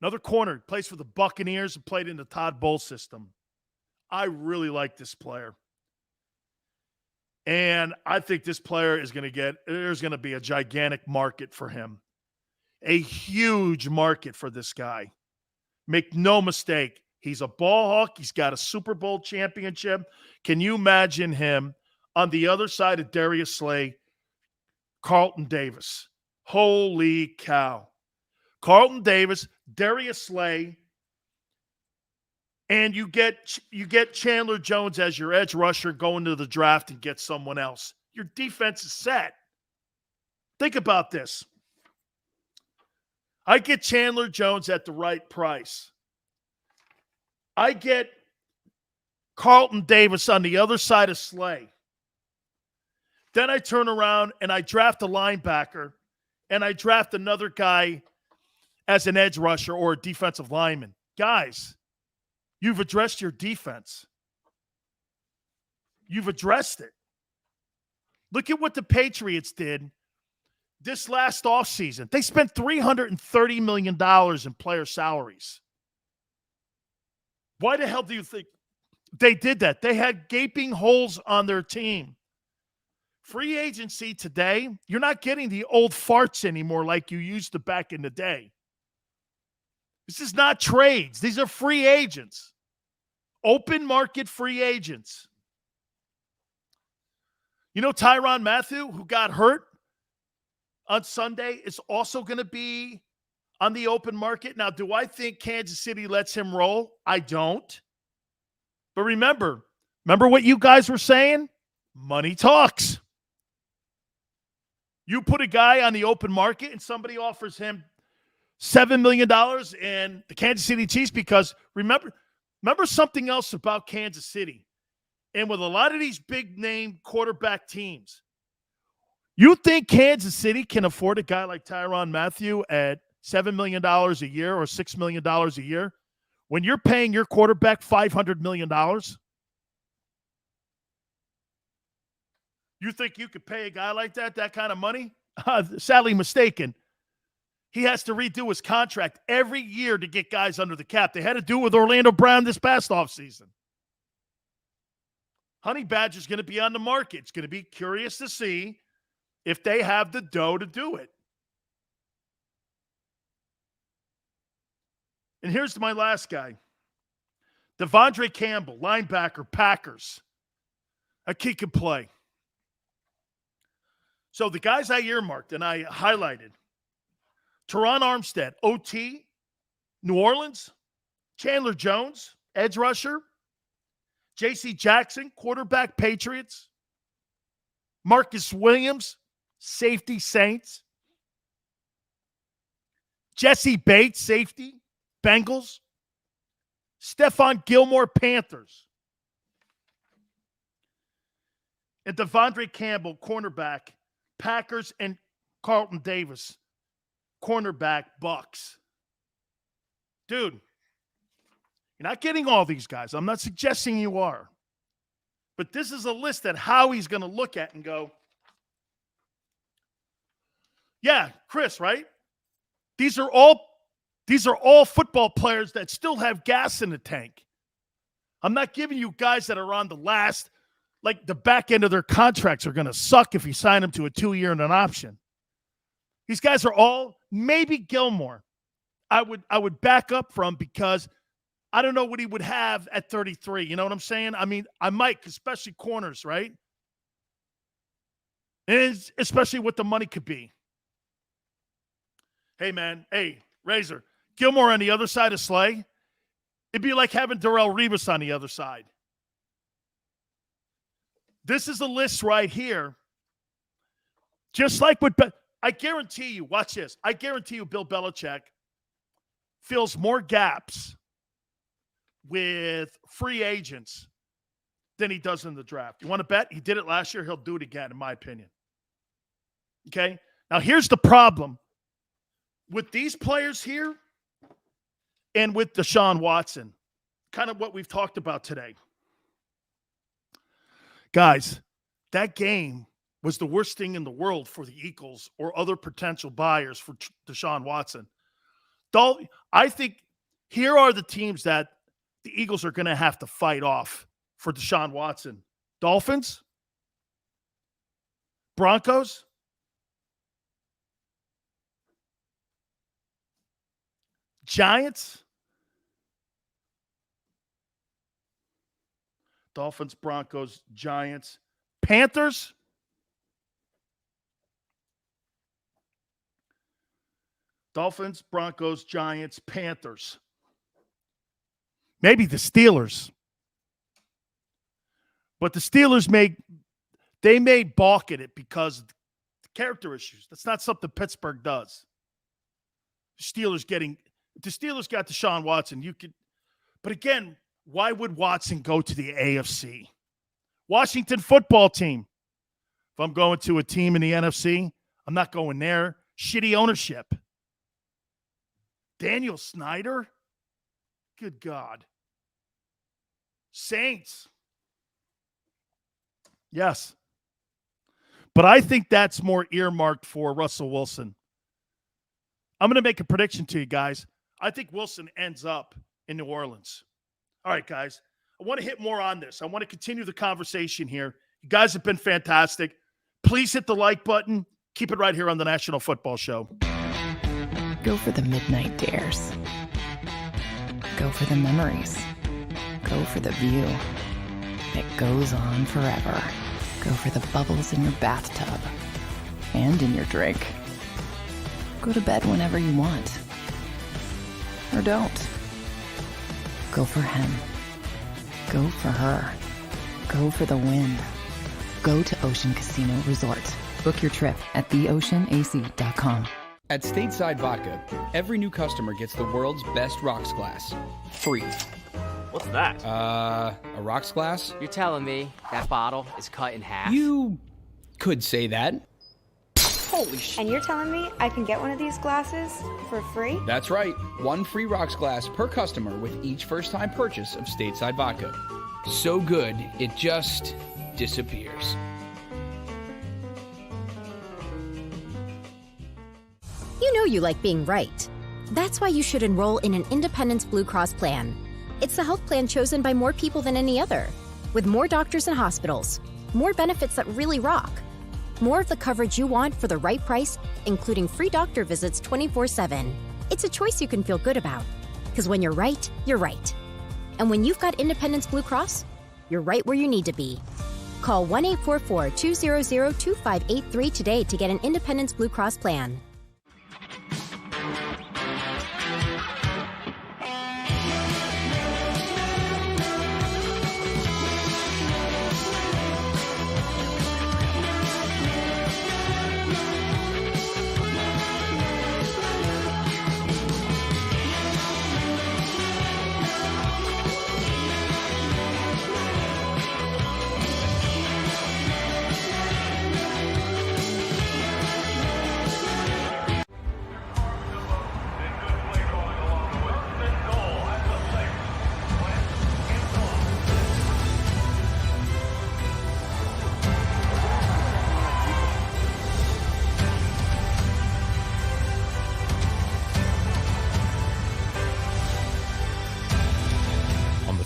Another corner, plays for the Buccaneers and played in the Todd Bowles system. I really like this player. And I think this player is going to there's going to be a gigantic market for him. A huge market for this guy. Make no mistake, he's a ball hawk. He's got a Super Bowl championship. Can you imagine him on the other side of Darius Slay, Carlton Davis. Holy cow. Carlton Davis, Darius Slay, and you get Chandler Jones as your edge rusher going to the draft and get someone else. Your defense is set. Think about this. I get Chandler Jones at the right price. I get Carlton Davis on the other side of Slay. Then I turn around and I draft a linebacker and I draft another guy as an edge rusher or a defensive lineman. Guys, you've addressed your defense. You've addressed it. Look at what the Patriots did this last offseason. They spent $330 million in player salaries. Why the hell do you think they did that? They had gaping holes on their team. Free agency today, you're not getting the old farts anymore like you used to back in the day. This is not trades. These are free agents. Open market free agents. You know Tyrann Mathieu, who got hurt on Sunday, is also going to be on the open market. Now, do I think Kansas City lets him roll? I don't. But remember what you guys were saying? Money talks. You put a guy on the open market and somebody offers him $7 million in the Kansas City Chiefs, because remember something else about Kansas City. And with a lot of these big-name quarterback teams, you think Kansas City can afford a guy like Tyrann Mathieu at $7 million a year or $6 million a year when you're paying your quarterback $500 million? You think you could pay a guy like that kind of money? Sadly mistaken. He has to redo his contract every year to get guys under the cap. They had to do it with Orlando Brown this past offseason. Honey Badger's going to be on the market. It's going to be curious to see if they have the dough to do it. And here's my last guy. Devondre Campbell, linebacker, Packers. A kid can play. So the guys I earmarked and I highlighted: Teron Armstead, OT, New Orleans; Chandler Jones, edge rusher; J.C. Jackson, quarterback, Patriots; Marcus Williams, safety, Saints; Jesse Bates, safety, Bengals; Stephon Gilmore, Panthers; and Devondre Campbell, cornerback, Packers; and Carlton Davis, cornerback, Bucks. Dude, you're not getting all these guys. I'm not suggesting you are. But this is a list that Howie's going to look at and go, yeah, Chris, right? These are all football players that still have gas in the tank. I'm not giving you guys that are on the last, like the back end of their contracts are going to suck if you sign them to a 2-year and an option. These guys are all, maybe Gilmore, I would back up from, because I don't know what he would have at 33. You know what I'm saying? I mean, I might, especially corners, right? And especially what the money could be. Hey, man. Hey, Razor. Gilmore on the other side of Slay, it'd be like having Darrelle Revis on the other side. This is a list right here. Just like what I guarantee you, watch this. I guarantee you Bill Belichick fills more gaps with free agents than he does in the draft. You want to bet? He did it last year. He'll do it again, in my opinion. Okay? Now, here's the problem. With these players here and with Deshaun Watson, kind of what we've talked about today. Guys, that game was the worst thing in the world for the Eagles or other potential buyers for Deshaun Watson. I think here are the teams that the Eagles are going to have to fight off for Deshaun Watson. Dolphins, Broncos, Giants, Dolphins, Broncos, Giants, Panthers. Dolphins, Broncos, Giants, Panthers. Maybe the Steelers. But the Steelers may balk at it because of the character issues. That's not something Pittsburgh does. The Steelers got Deshaun Watson. But again, why would Watson go to the AFC? Washington football team. If I'm going to a team in the NFC, I'm not going there. Shitty ownership. Daniel Snyder? Good God. Saints. Yes. But I think that's more earmarked for Russell Wilson. I'm going to make a prediction to you guys. I think Wilson ends up in New Orleans. All right, guys. I want to hit more on this. I want to continue the conversation here. You guys have been fantastic. Please hit the like button. Keep it right here on the National Football Show. Go for the midnight dares. Go for the memories. Go for the view that goes on forever. Go for the bubbles in your bathtub and in your drink. Go to bed whenever you want. Or don't. Go for him. Go for her. Go for the win. Go to Ocean Casino Resort. Book your trip at theoceanac.com. At Stateside Vodka, every new customer gets the world's best rocks glass. Free. What's that? A rocks glass? You're telling me that bottle is cut in half? You could say that. Holy shit. And you're telling me I can get one of these glasses for free? That's right. One free rocks glass per customer with each first-time purchase of Stateside Vodka. So good, it just disappears. You know you like being right. That's why you should enroll in an Independence Blue Cross plan. It's the health plan chosen by more people than any other, with more doctors and hospitals, more benefits that really rock, more of the coverage you want for the right price, including free doctor visits 24/7. It's a choice you can feel good about, because when you're right, you're right. And when you've got Independence Blue Cross, you're right where you need to be. Call 1-844-200-2583 today to get an Independence Blue Cross plan.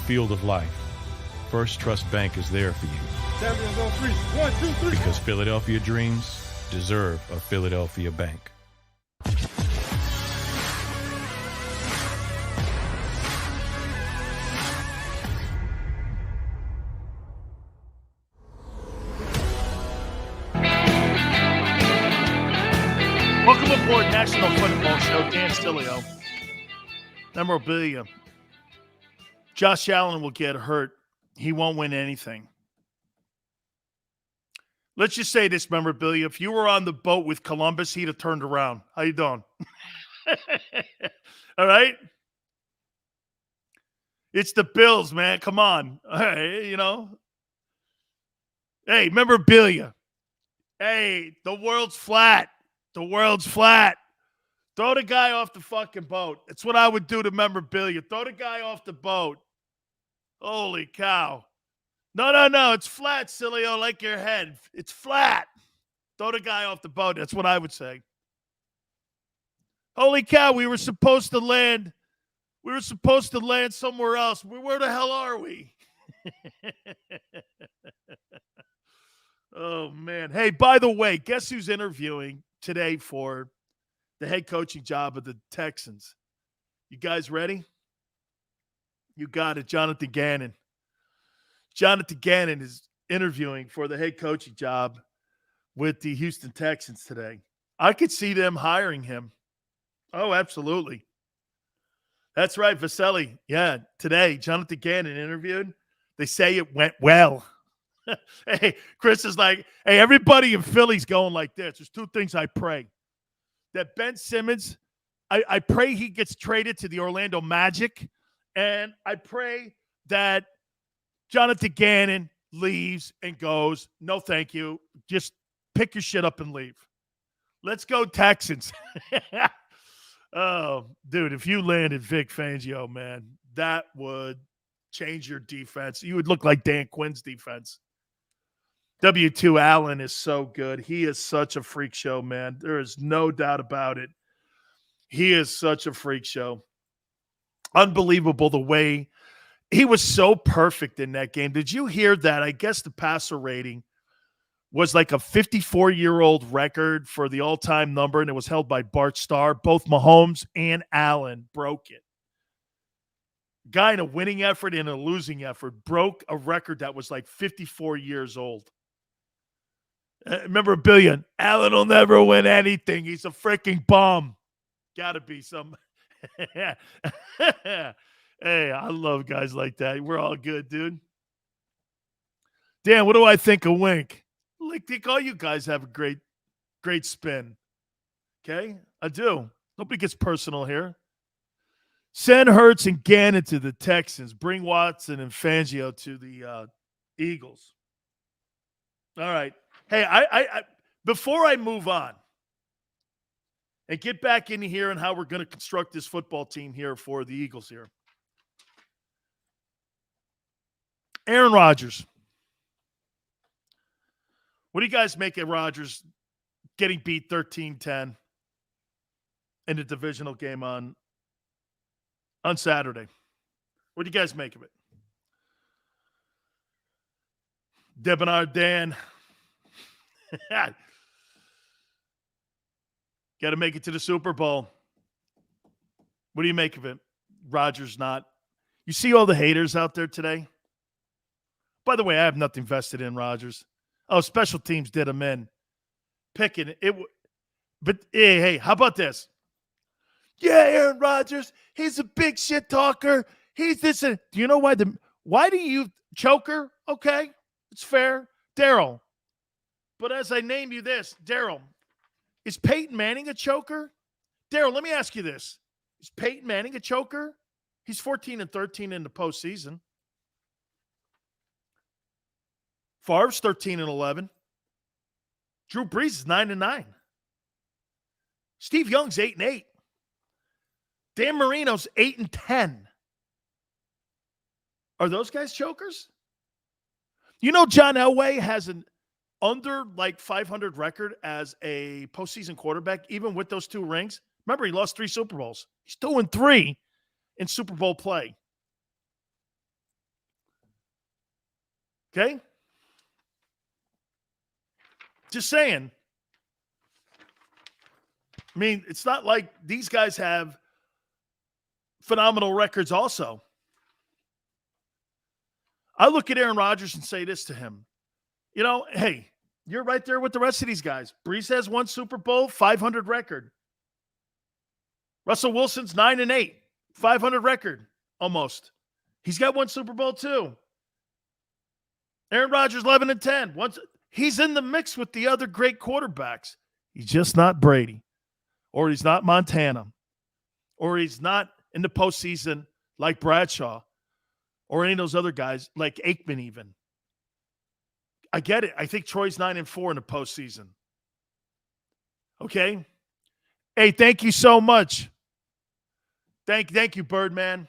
Field of life, First Trust Bank is there for you. Champions on three. 1, 2, 3. Because Philadelphia dreams deserve a Philadelphia bank. Welcome aboard National Football Show. Dan Sileo. Memorabilia. Josh Allen will get hurt. He won't win anything. Let's just say this, memorabilia. If you were on the boat with Columbus, he'd have turned around. How you doing? All right? It's the Bills, man. Come on. All right, you know. Hey, memorabilia. Hey, the world's flat. The world's flat. Throw the guy off the fucking boat. That's what I would do to memorabilia. Throw the guy off the boat. Holy cow. No. It's flat, Sileo, like your head. It's flat. Throw the guy off the boat. That's what I would say. Holy cow, we were supposed to land. We were supposed to land somewhere else. Where the hell are we? Oh, man. Hey, by the way, guess who's interviewing today for the head coaching job of the Texans? You guys ready? You got it, Jonathan Gannon. Jonathan Gannon interviewing for the head coaching job with the Houston Texans today. I could see them hiring him. Oh, absolutely. That's right, Vaselli. Yeah, today, Jonathan Gannon interviewed. They say it went well. Hey, Chris is like, hey, everybody in Philly's going like this. There's two things I pray. That Ben Simmons, I pray he gets traded to the Orlando Magic, and I pray that Jonathan Gannon leaves and goes, no, thank you. Just pick your shit up and leave. Let's go Texans. Oh, dude, if you landed Vic Fangio, man, that would change your defense. You would look like Dan Quinn's defense. W2 Allen is so good. He is such a freak show, man. There is no doubt about it. He is such a freak show. Unbelievable the way he was so perfect in that game. Did you hear that? I guess the passer rating was like a 54-year-old record for the all-time number, and it was held by Bart Starr. Both Mahomes and Allen broke it. Guy in a winning effort and a losing effort broke a record that was like 54 years old. Remember, Billion, Allen will never win anything. He's a freaking bum. Got to be some. Hey, I love guys like that. We're all good, dude. Dan, what do I think of Wink? I think all you guys have a great spin. Okay? I do. Nobody gets personal here. Send Hurts and Gannon to the Texans. Bring Watson and Fangio to the Eagles. All right. Hey, I before I move on and get back into here and how we're going to construct this football team here for the Eagles here. Aaron Rodgers. What do you guys make of Rodgers getting beat 13-10 in the divisional game on Saturday? What do you guys make of it? Debonair Dan. Got to make it to the Super Bowl. What do you make of it? Rodgers not. You see all the haters out there today? By the way, I have nothing vested in Rodgers. Oh, special teams did him in. Picking it. But hey, how about this? Yeah, Aaron Rodgers, he's a big shit talker. He's this. Do you know why? Why do you choker? Okay, it's fair. Daryl. But as I name you this, Daryl, is Peyton Manning a choker? Daryl, let me ask you this. Is Peyton Manning a choker? He's 14-13 in the postseason. Favre's 13-11. Drew Brees is 9-9. Steve Young's 8-8. Dan Marino's 8-10. Are those guys chokers? You know John Elway has an under like 500 record as a postseason quarterback, even with those 2 rings. Remember, he lost 3 Super Bowls. He's 2-3 in Super Bowl play. Okay? Just saying. I mean, it's not like these guys have phenomenal records also. I look at Aaron Rodgers and say this to him. You know, hey, you're right there with the rest of these guys. Brees has 1 Super Bowl, 500 record. Russell Wilson's 9-8, 500 record almost. He's got 1 Super Bowl too. Aaron Rodgers 11-10. He's in the mix with the other great quarterbacks. He's just not Brady, or he's not Montana, or he's not in the postseason like Bradshaw, or any of those other guys like Aikman even. I get it. I think Troy's 9-4 in the postseason. Okay? Hey, thank you so much. Thank you, Birdman.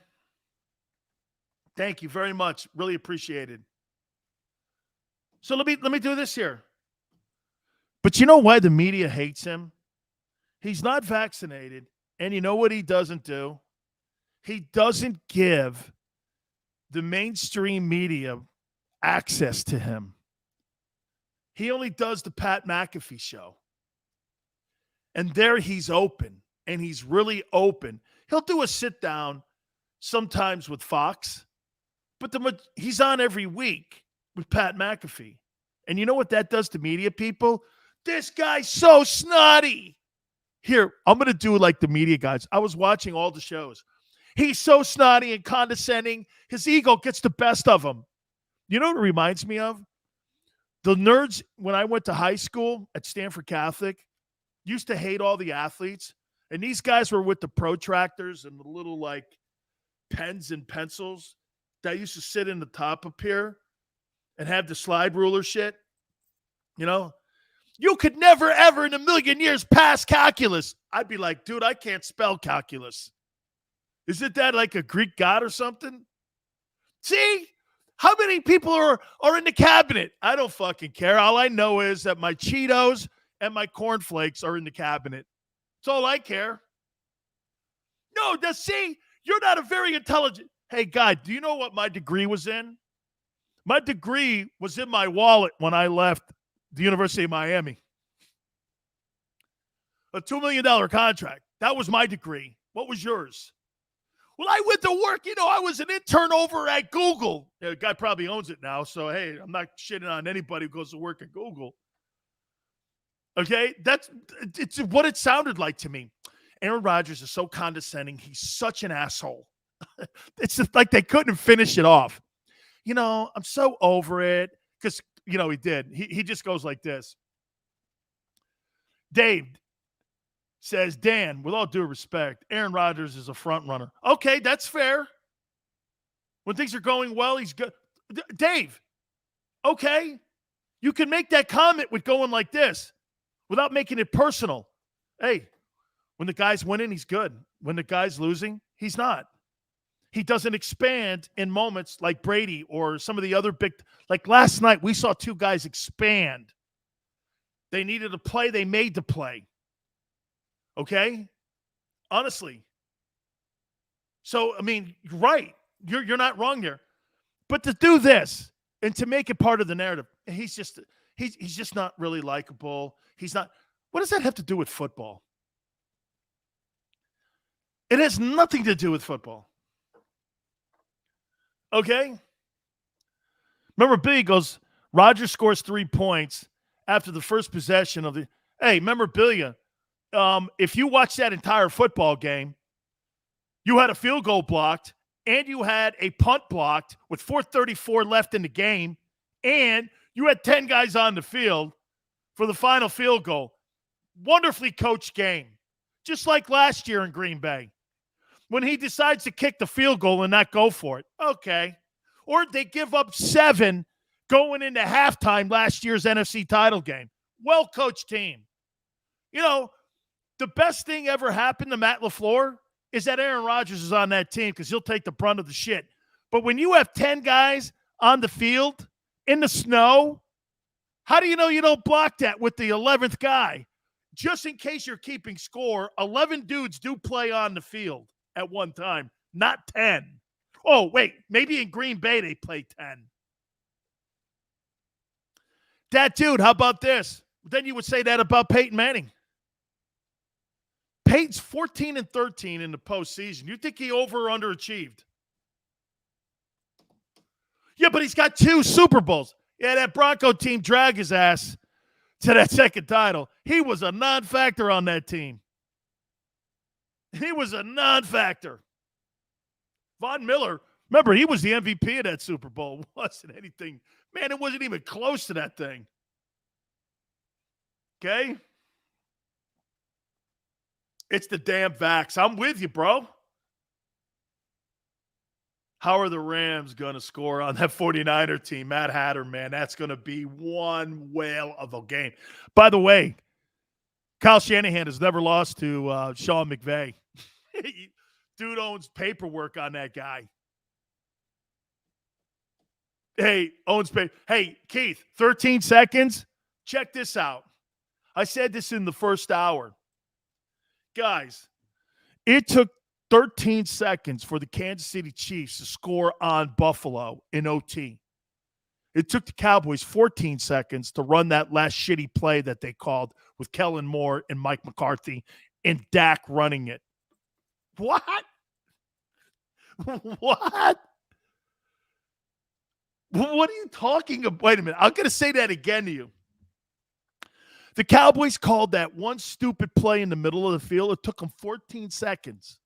Thank you very much. Really appreciate it. So let me do this here. But you know why the media hates him? He's not vaccinated, and you know what he doesn't do? He doesn't give the mainstream media access to him. He only does the Pat McAfee show. And there he's open, and he's really open. He'll do a sit-down sometimes with Fox, but he's on every week with Pat McAfee. And you know what that does to media people? This guy's so snotty. Here, I'm going to do like the media guys. I was watching all the shows. He's so snotty and condescending. His ego gets the best of him. You know what it reminds me of? The nerds, when I went to high school at Stanford Catholic, used to hate all the athletes. And these guys were with the protractors and the little like pens and pencils that used to sit in the top up here and have the slide ruler shit. You know, you could never, ever in a million years pass calculus. I'd be like, dude, I can't spell calculus. Isn't that like a Greek god or something? See? How many people are in the cabinet? I don't fucking care. All I know is that my Cheetos and my cornflakes are in the cabinet. That's all I care. No, see, you're not a very intelligent. Hey, guy, do you know what my degree was in? My degree was in my wallet when I left the University of Miami. A $2 million contract. That was my degree. What was yours? Well, I went to work. You know, I was an intern over at Google. The guy probably owns it now. So, hey, I'm not shitting on anybody who goes to work at Google. Okay? It's what it sounded like to me. Aaron Rodgers is so condescending. He's such an asshole. It's just like they couldn't finish it off. You know, I'm so over it. Because, you know, he did. He just goes like this. Dave says, Dan, with all due respect, Aaron Rodgers is a front runner. Okay, that's fair. When things are going well, he's good. Dave, okay, you can make that comment with going like this without making it personal. Hey, when the guy's winning, he's good. When the guy's losing, he's not. He doesn't expand in moments like Brady or some of the other big, like last night, we saw two guys expand. They needed to play. They made the play. Okay? Honestly. So, I mean, right. You're not wrong there. But to do this and to make it part of the narrative, he's just not really likable. He's not. What does that have to do with football? It has nothing to do with football. Okay? Remember, Billy goes, Rodgers scores 3 points after the first possession of the. Hey, memorabilia. If you watch that entire football game, you had a field goal blocked and you had a punt blocked with 4:34 left in the game, and you had 10 guys on the field for the final field goal. Wonderfully coached game. Just like last year in Green Bay. When he decides to kick the field goal and not go for it. Okay. Or they give up 7 going into halftime last year's NFC title game. Well-coached team. You know, the best thing ever happened to Matt LaFleur is that Aaron Rodgers is on that team because he'll take the brunt of the shit. But when you have 10 guys on the field in the snow, how do you know you don't block that with the 11th guy? Just in case you're keeping score, 11 dudes do play on the field at one time, not 10. Oh, wait, maybe in Green Bay they play 10. That dude, how about this? Then you would say that about Peyton Manning. Peyton's 14-13 in the postseason. You think he over or underachieved? Yeah, but he's got 2 Super Bowls. Yeah, that Bronco team dragged his ass to that second title. He was a non-factor on that team. He was a non-factor. Von Miller, remember, he was the MVP of that Super Bowl. It wasn't anything. Man, it wasn't even close to that thing. Okay? It's the damn vax. I'm with you, bro. How are the Rams going to score on that 49er team? Matt Hatter, man, that's going to be one whale of a game. By the way, Kyle Shanahan has never lost to Sean McVay. Dude owns paperwork on that guy. Hey, Hey, Keith, 13 seconds. Check this out. I said this in the first hour. Guys, it took 13 seconds for the Kansas City Chiefs to score on Buffalo in OT. It took the Cowboys 14 seconds to run that last shitty play that they called with Kellen Moore and Mike McCarthy and Dak running it. What? What? What are you talking about? Wait a minute. I'm going to say that again to you. The Cowboys called that one stupid play in the middle of the field. It took them 14 seconds.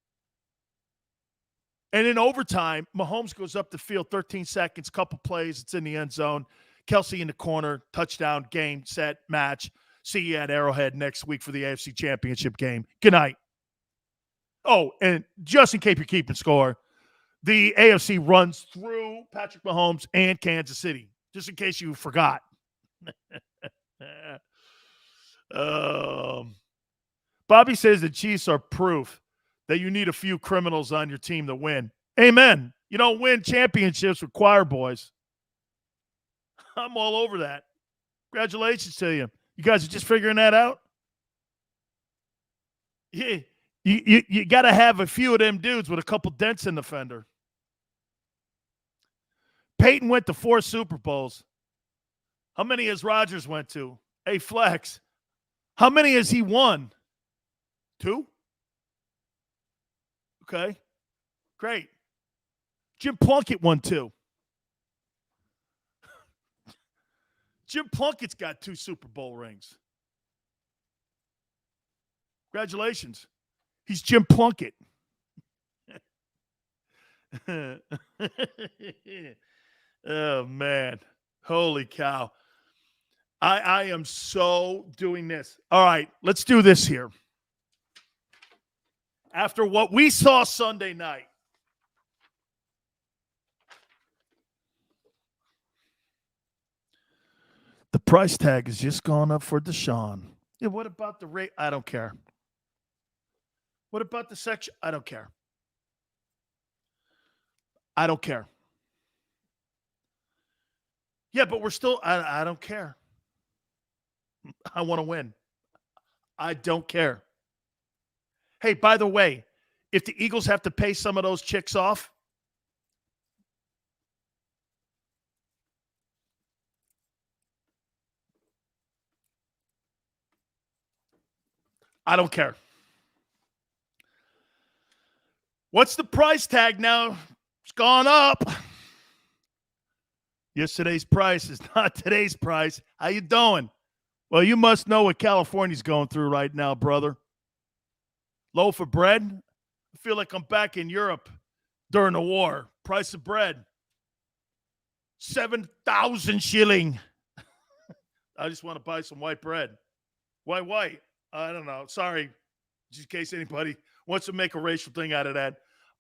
And in overtime, Mahomes goes up the field, 13 seconds, couple plays. It's in the end zone. Kelsey in the corner, touchdown, game, set, match. See you at Arrowhead next week for the AFC Championship game. Good night. Oh, and just in case you're keeping score, the AFC runs through Patrick Mahomes and Kansas City, just in case you forgot. Bobby says the Chiefs are proof that you need a few criminals on your team to win. Amen. You don't win championships with choir boys. I'm all over that. Congratulations to you. You guys are just figuring that out? Yeah. You got to have a few of them dudes with a couple dents in the fender. Peyton went to 4 Super Bowls. How many has Rodgers went to? Hey, Flex. How many has he won? 2? Okay. Great. Jim Plunkett won 2. Jim Plunkett's got 2 Super Bowl rings. Congratulations. He's Jim Plunkett. Oh, man. Holy cow. I am so doing this. All right, let's do this here. After what we saw Sunday night, the price tag has just gone up for Deshaun. Yeah, what about the rate? I don't care. What about the section? I don't care. I don't care. Yeah, but we're still, I don't care. I want to win. I don't care. Hey, by the way, if the Eagles have to pay some of those chicks off, I don't care. What's the price tag now? It's gone up. Yesterday's price is not today's price. How you doing? Well, you must know what California's going through right now, brother. Loaf of bread? I feel like I'm back in Europe during the war. Price of bread. 7,000 shilling. I just want to buy some white bread. Why white? I don't know. Sorry. Just in case anybody wants to make a racial thing out of that.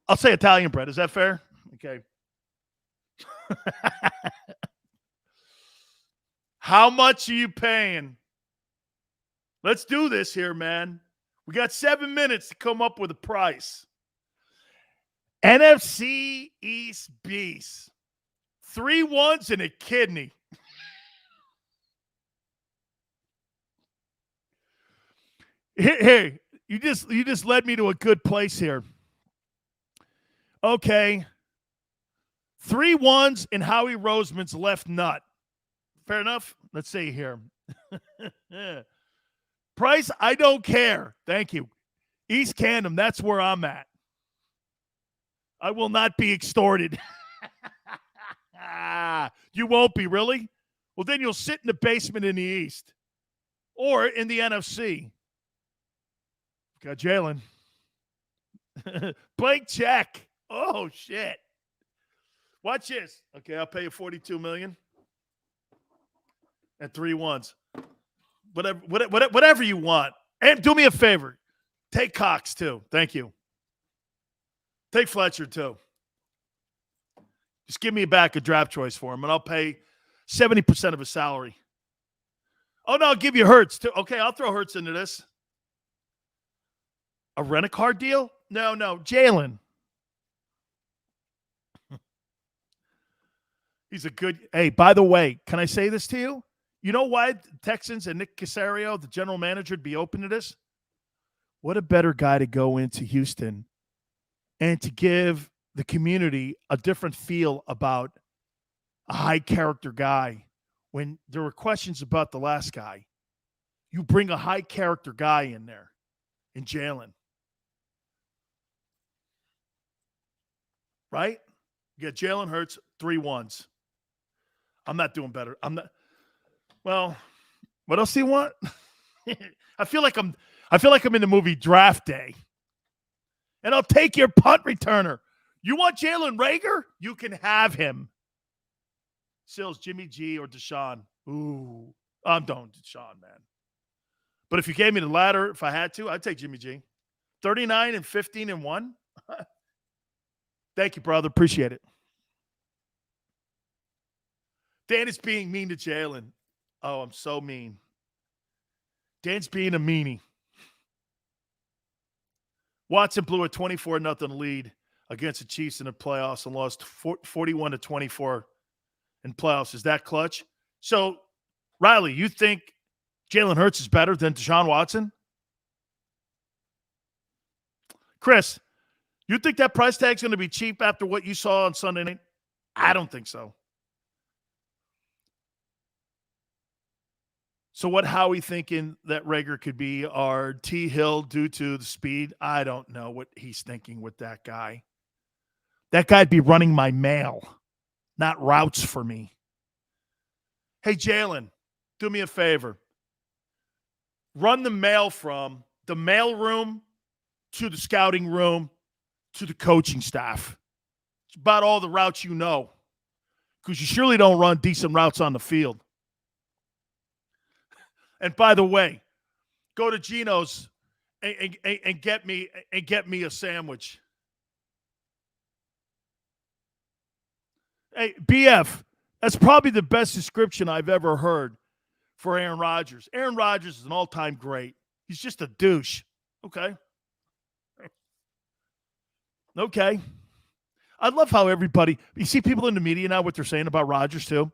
I'll say Italian bread. Is that fair? Okay. How much are you paying? Let's do this here, man. We got 7 minutes to come up with a price. NFC East Beast. 3 ones and a kidney. Hey, you just led me to a good place here. Okay. 3 ones and Howie Roseman's left nut. Fair enough? Let's see here. Price, I don't care. Thank you. East Camden, that's where I'm at. I will not be extorted. You won't be, really? Well, then you'll sit in the basement in the East or in the NFC. Got Jalen. Blank check. Oh, shit. Watch this. Okay, I'll pay you $42 million and 3 ones. Whatever you want. And do me a favor. Take Cox, too. Thank you. Take Fletcher, too. Just give me back a draft choice for him, and I'll pay 70% of his salary. Oh, no, I'll give you Hurts, too. Okay, I'll throw Hurts into this. A rent-a-car deal? No, Jalen. He's a good – hey, by the way, can I say this to you? You know why the Texans and Nick Caserio, the general manager, would be open to this? What a better guy to go into Houston and to give the community a different feel about a high-character guy. When there were questions about the last guy, you bring a high-character guy in there, in Jalen. Right? You got Jalen Hurts, 3 ones. I'm not doing better. I'm not. Well, what else do you want? I feel like I'm in the movie Draft Day. And I'll take your punt returner. You want Jalen Reagor? You can have him. Sills, Jimmy G or Deshaun. Ooh, I'm done with Deshaun, man. But if you gave me the latter, if I had to, I'd take Jimmy G. 39 and 15 and 1. Thank you, brother. Appreciate it. Dan is being mean to Jalen. Oh, I'm so mean. Dan's being a meanie. Watson blew a 24-0 lead against the Chiefs in the playoffs and lost 41-24 in playoffs. Is that clutch? So, Riley, you think Jalen Hurts is better than Deshaun Watson? Chris, you think that price tag's going to be cheap after what you saw on Sunday night? I don't think so. So what Howie thinking that Reagor could be our T. Hill due to the speed? I don't know what he's thinking with that guy. That guy'd be running my mail, not routes for me. Hey, Jalen, do me a favor. Run the mail from the mail room to the scouting room to the coaching staff. It's about all the routes you know, because you surely don't run decent routes on the field. And by the way, go to Geno's and get me a sandwich. Hey, BF, that's probably the best description I've ever heard for Aaron Rodgers. Aaron Rodgers is an all-time great. He's just a douche. Okay. Okay. I love how everybody, you see people in the media now, what they're saying about Rodgers too.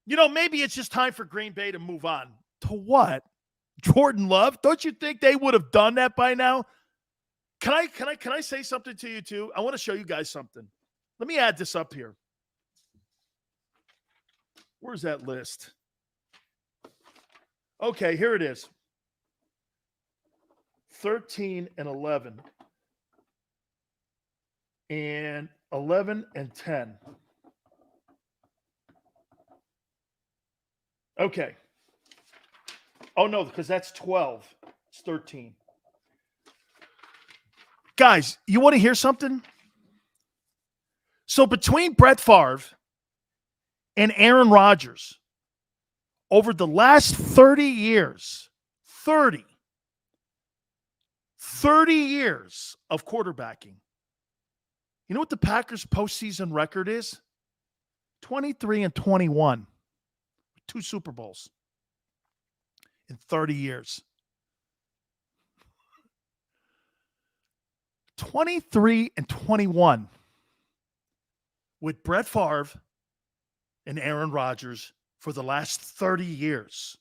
You know, maybe it's just time for Green Bay to move on. To what? Jordan Love? Don't you think they would have done that by now? Can I say something to you too? I want to show you guys something. Let me add this up here. Where's that list? Okay, here it is. 13 and 11. And 11 and 10. Okay. Oh, no, because that's 12. It's 13. Guys, you want to hear something? So between Brett Favre and Aaron Rodgers, over the last 30 years, 30 years of quarterbacking, you know what the Packers' postseason record is? 23 and 21. 2 Super Bowls in 30 years. 23 and 21 with Brett Favre and Aaron Rodgers for the last 30 years.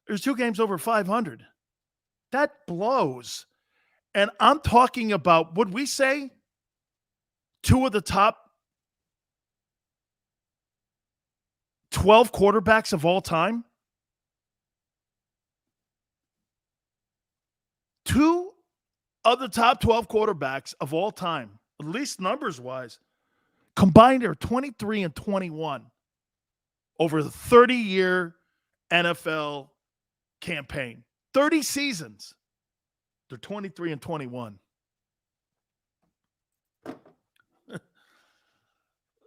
There's 2 games over 500. That blows. And I'm talking about, would we say 2 of the top 12 quarterbacks of all time? 2 of the top 12 quarterbacks of all time, at least numbers-wise, combined are 23 and 21 over the 30-year NFL campaign. 30 seasons. They're 23 and 21.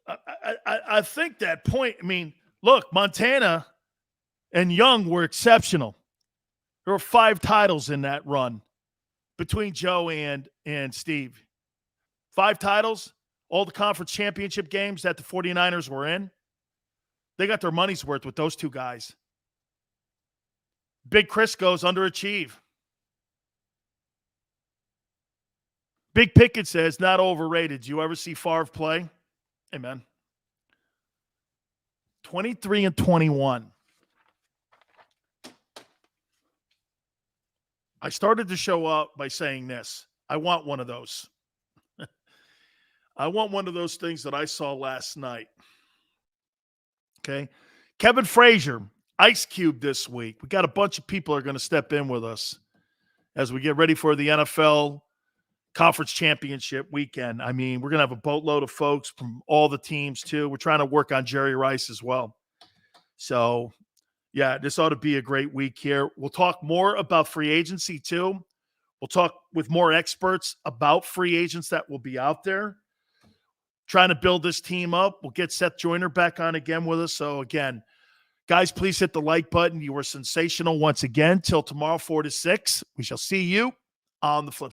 I think that point, I mean, look, Montana and Young were exceptional. There were 5 titles in that run between Joe and Steve. 5 titles, all the conference championship games that the 49ers were in. They got their money's worth with those 2 guys. Big Chris goes underachieve. Big Pickett says, not overrated. Do you ever see Favre play? Amen. 23 and 21. I started to show up by saying this. I want one of those. I want one of those things that I saw last night. Okay. Kevin Frazier, Ice Cube this week. We got a bunch of people are going to step in with us as we get ready for the NFL conference championship weekend. I mean, we're going to have a boatload of folks from all the teams too. We're trying to work on Jerry Rice as well. So, yeah, this ought to be a great week here. We'll talk more about free agency too. We'll talk with more experts about free agents that will be out there. Trying to build this team up. We'll get Seth Joyner back on again with us. So again, guys, please hit the like button. You were sensational once again. Till tomorrow, 4 to 6. We shall see you on the flip.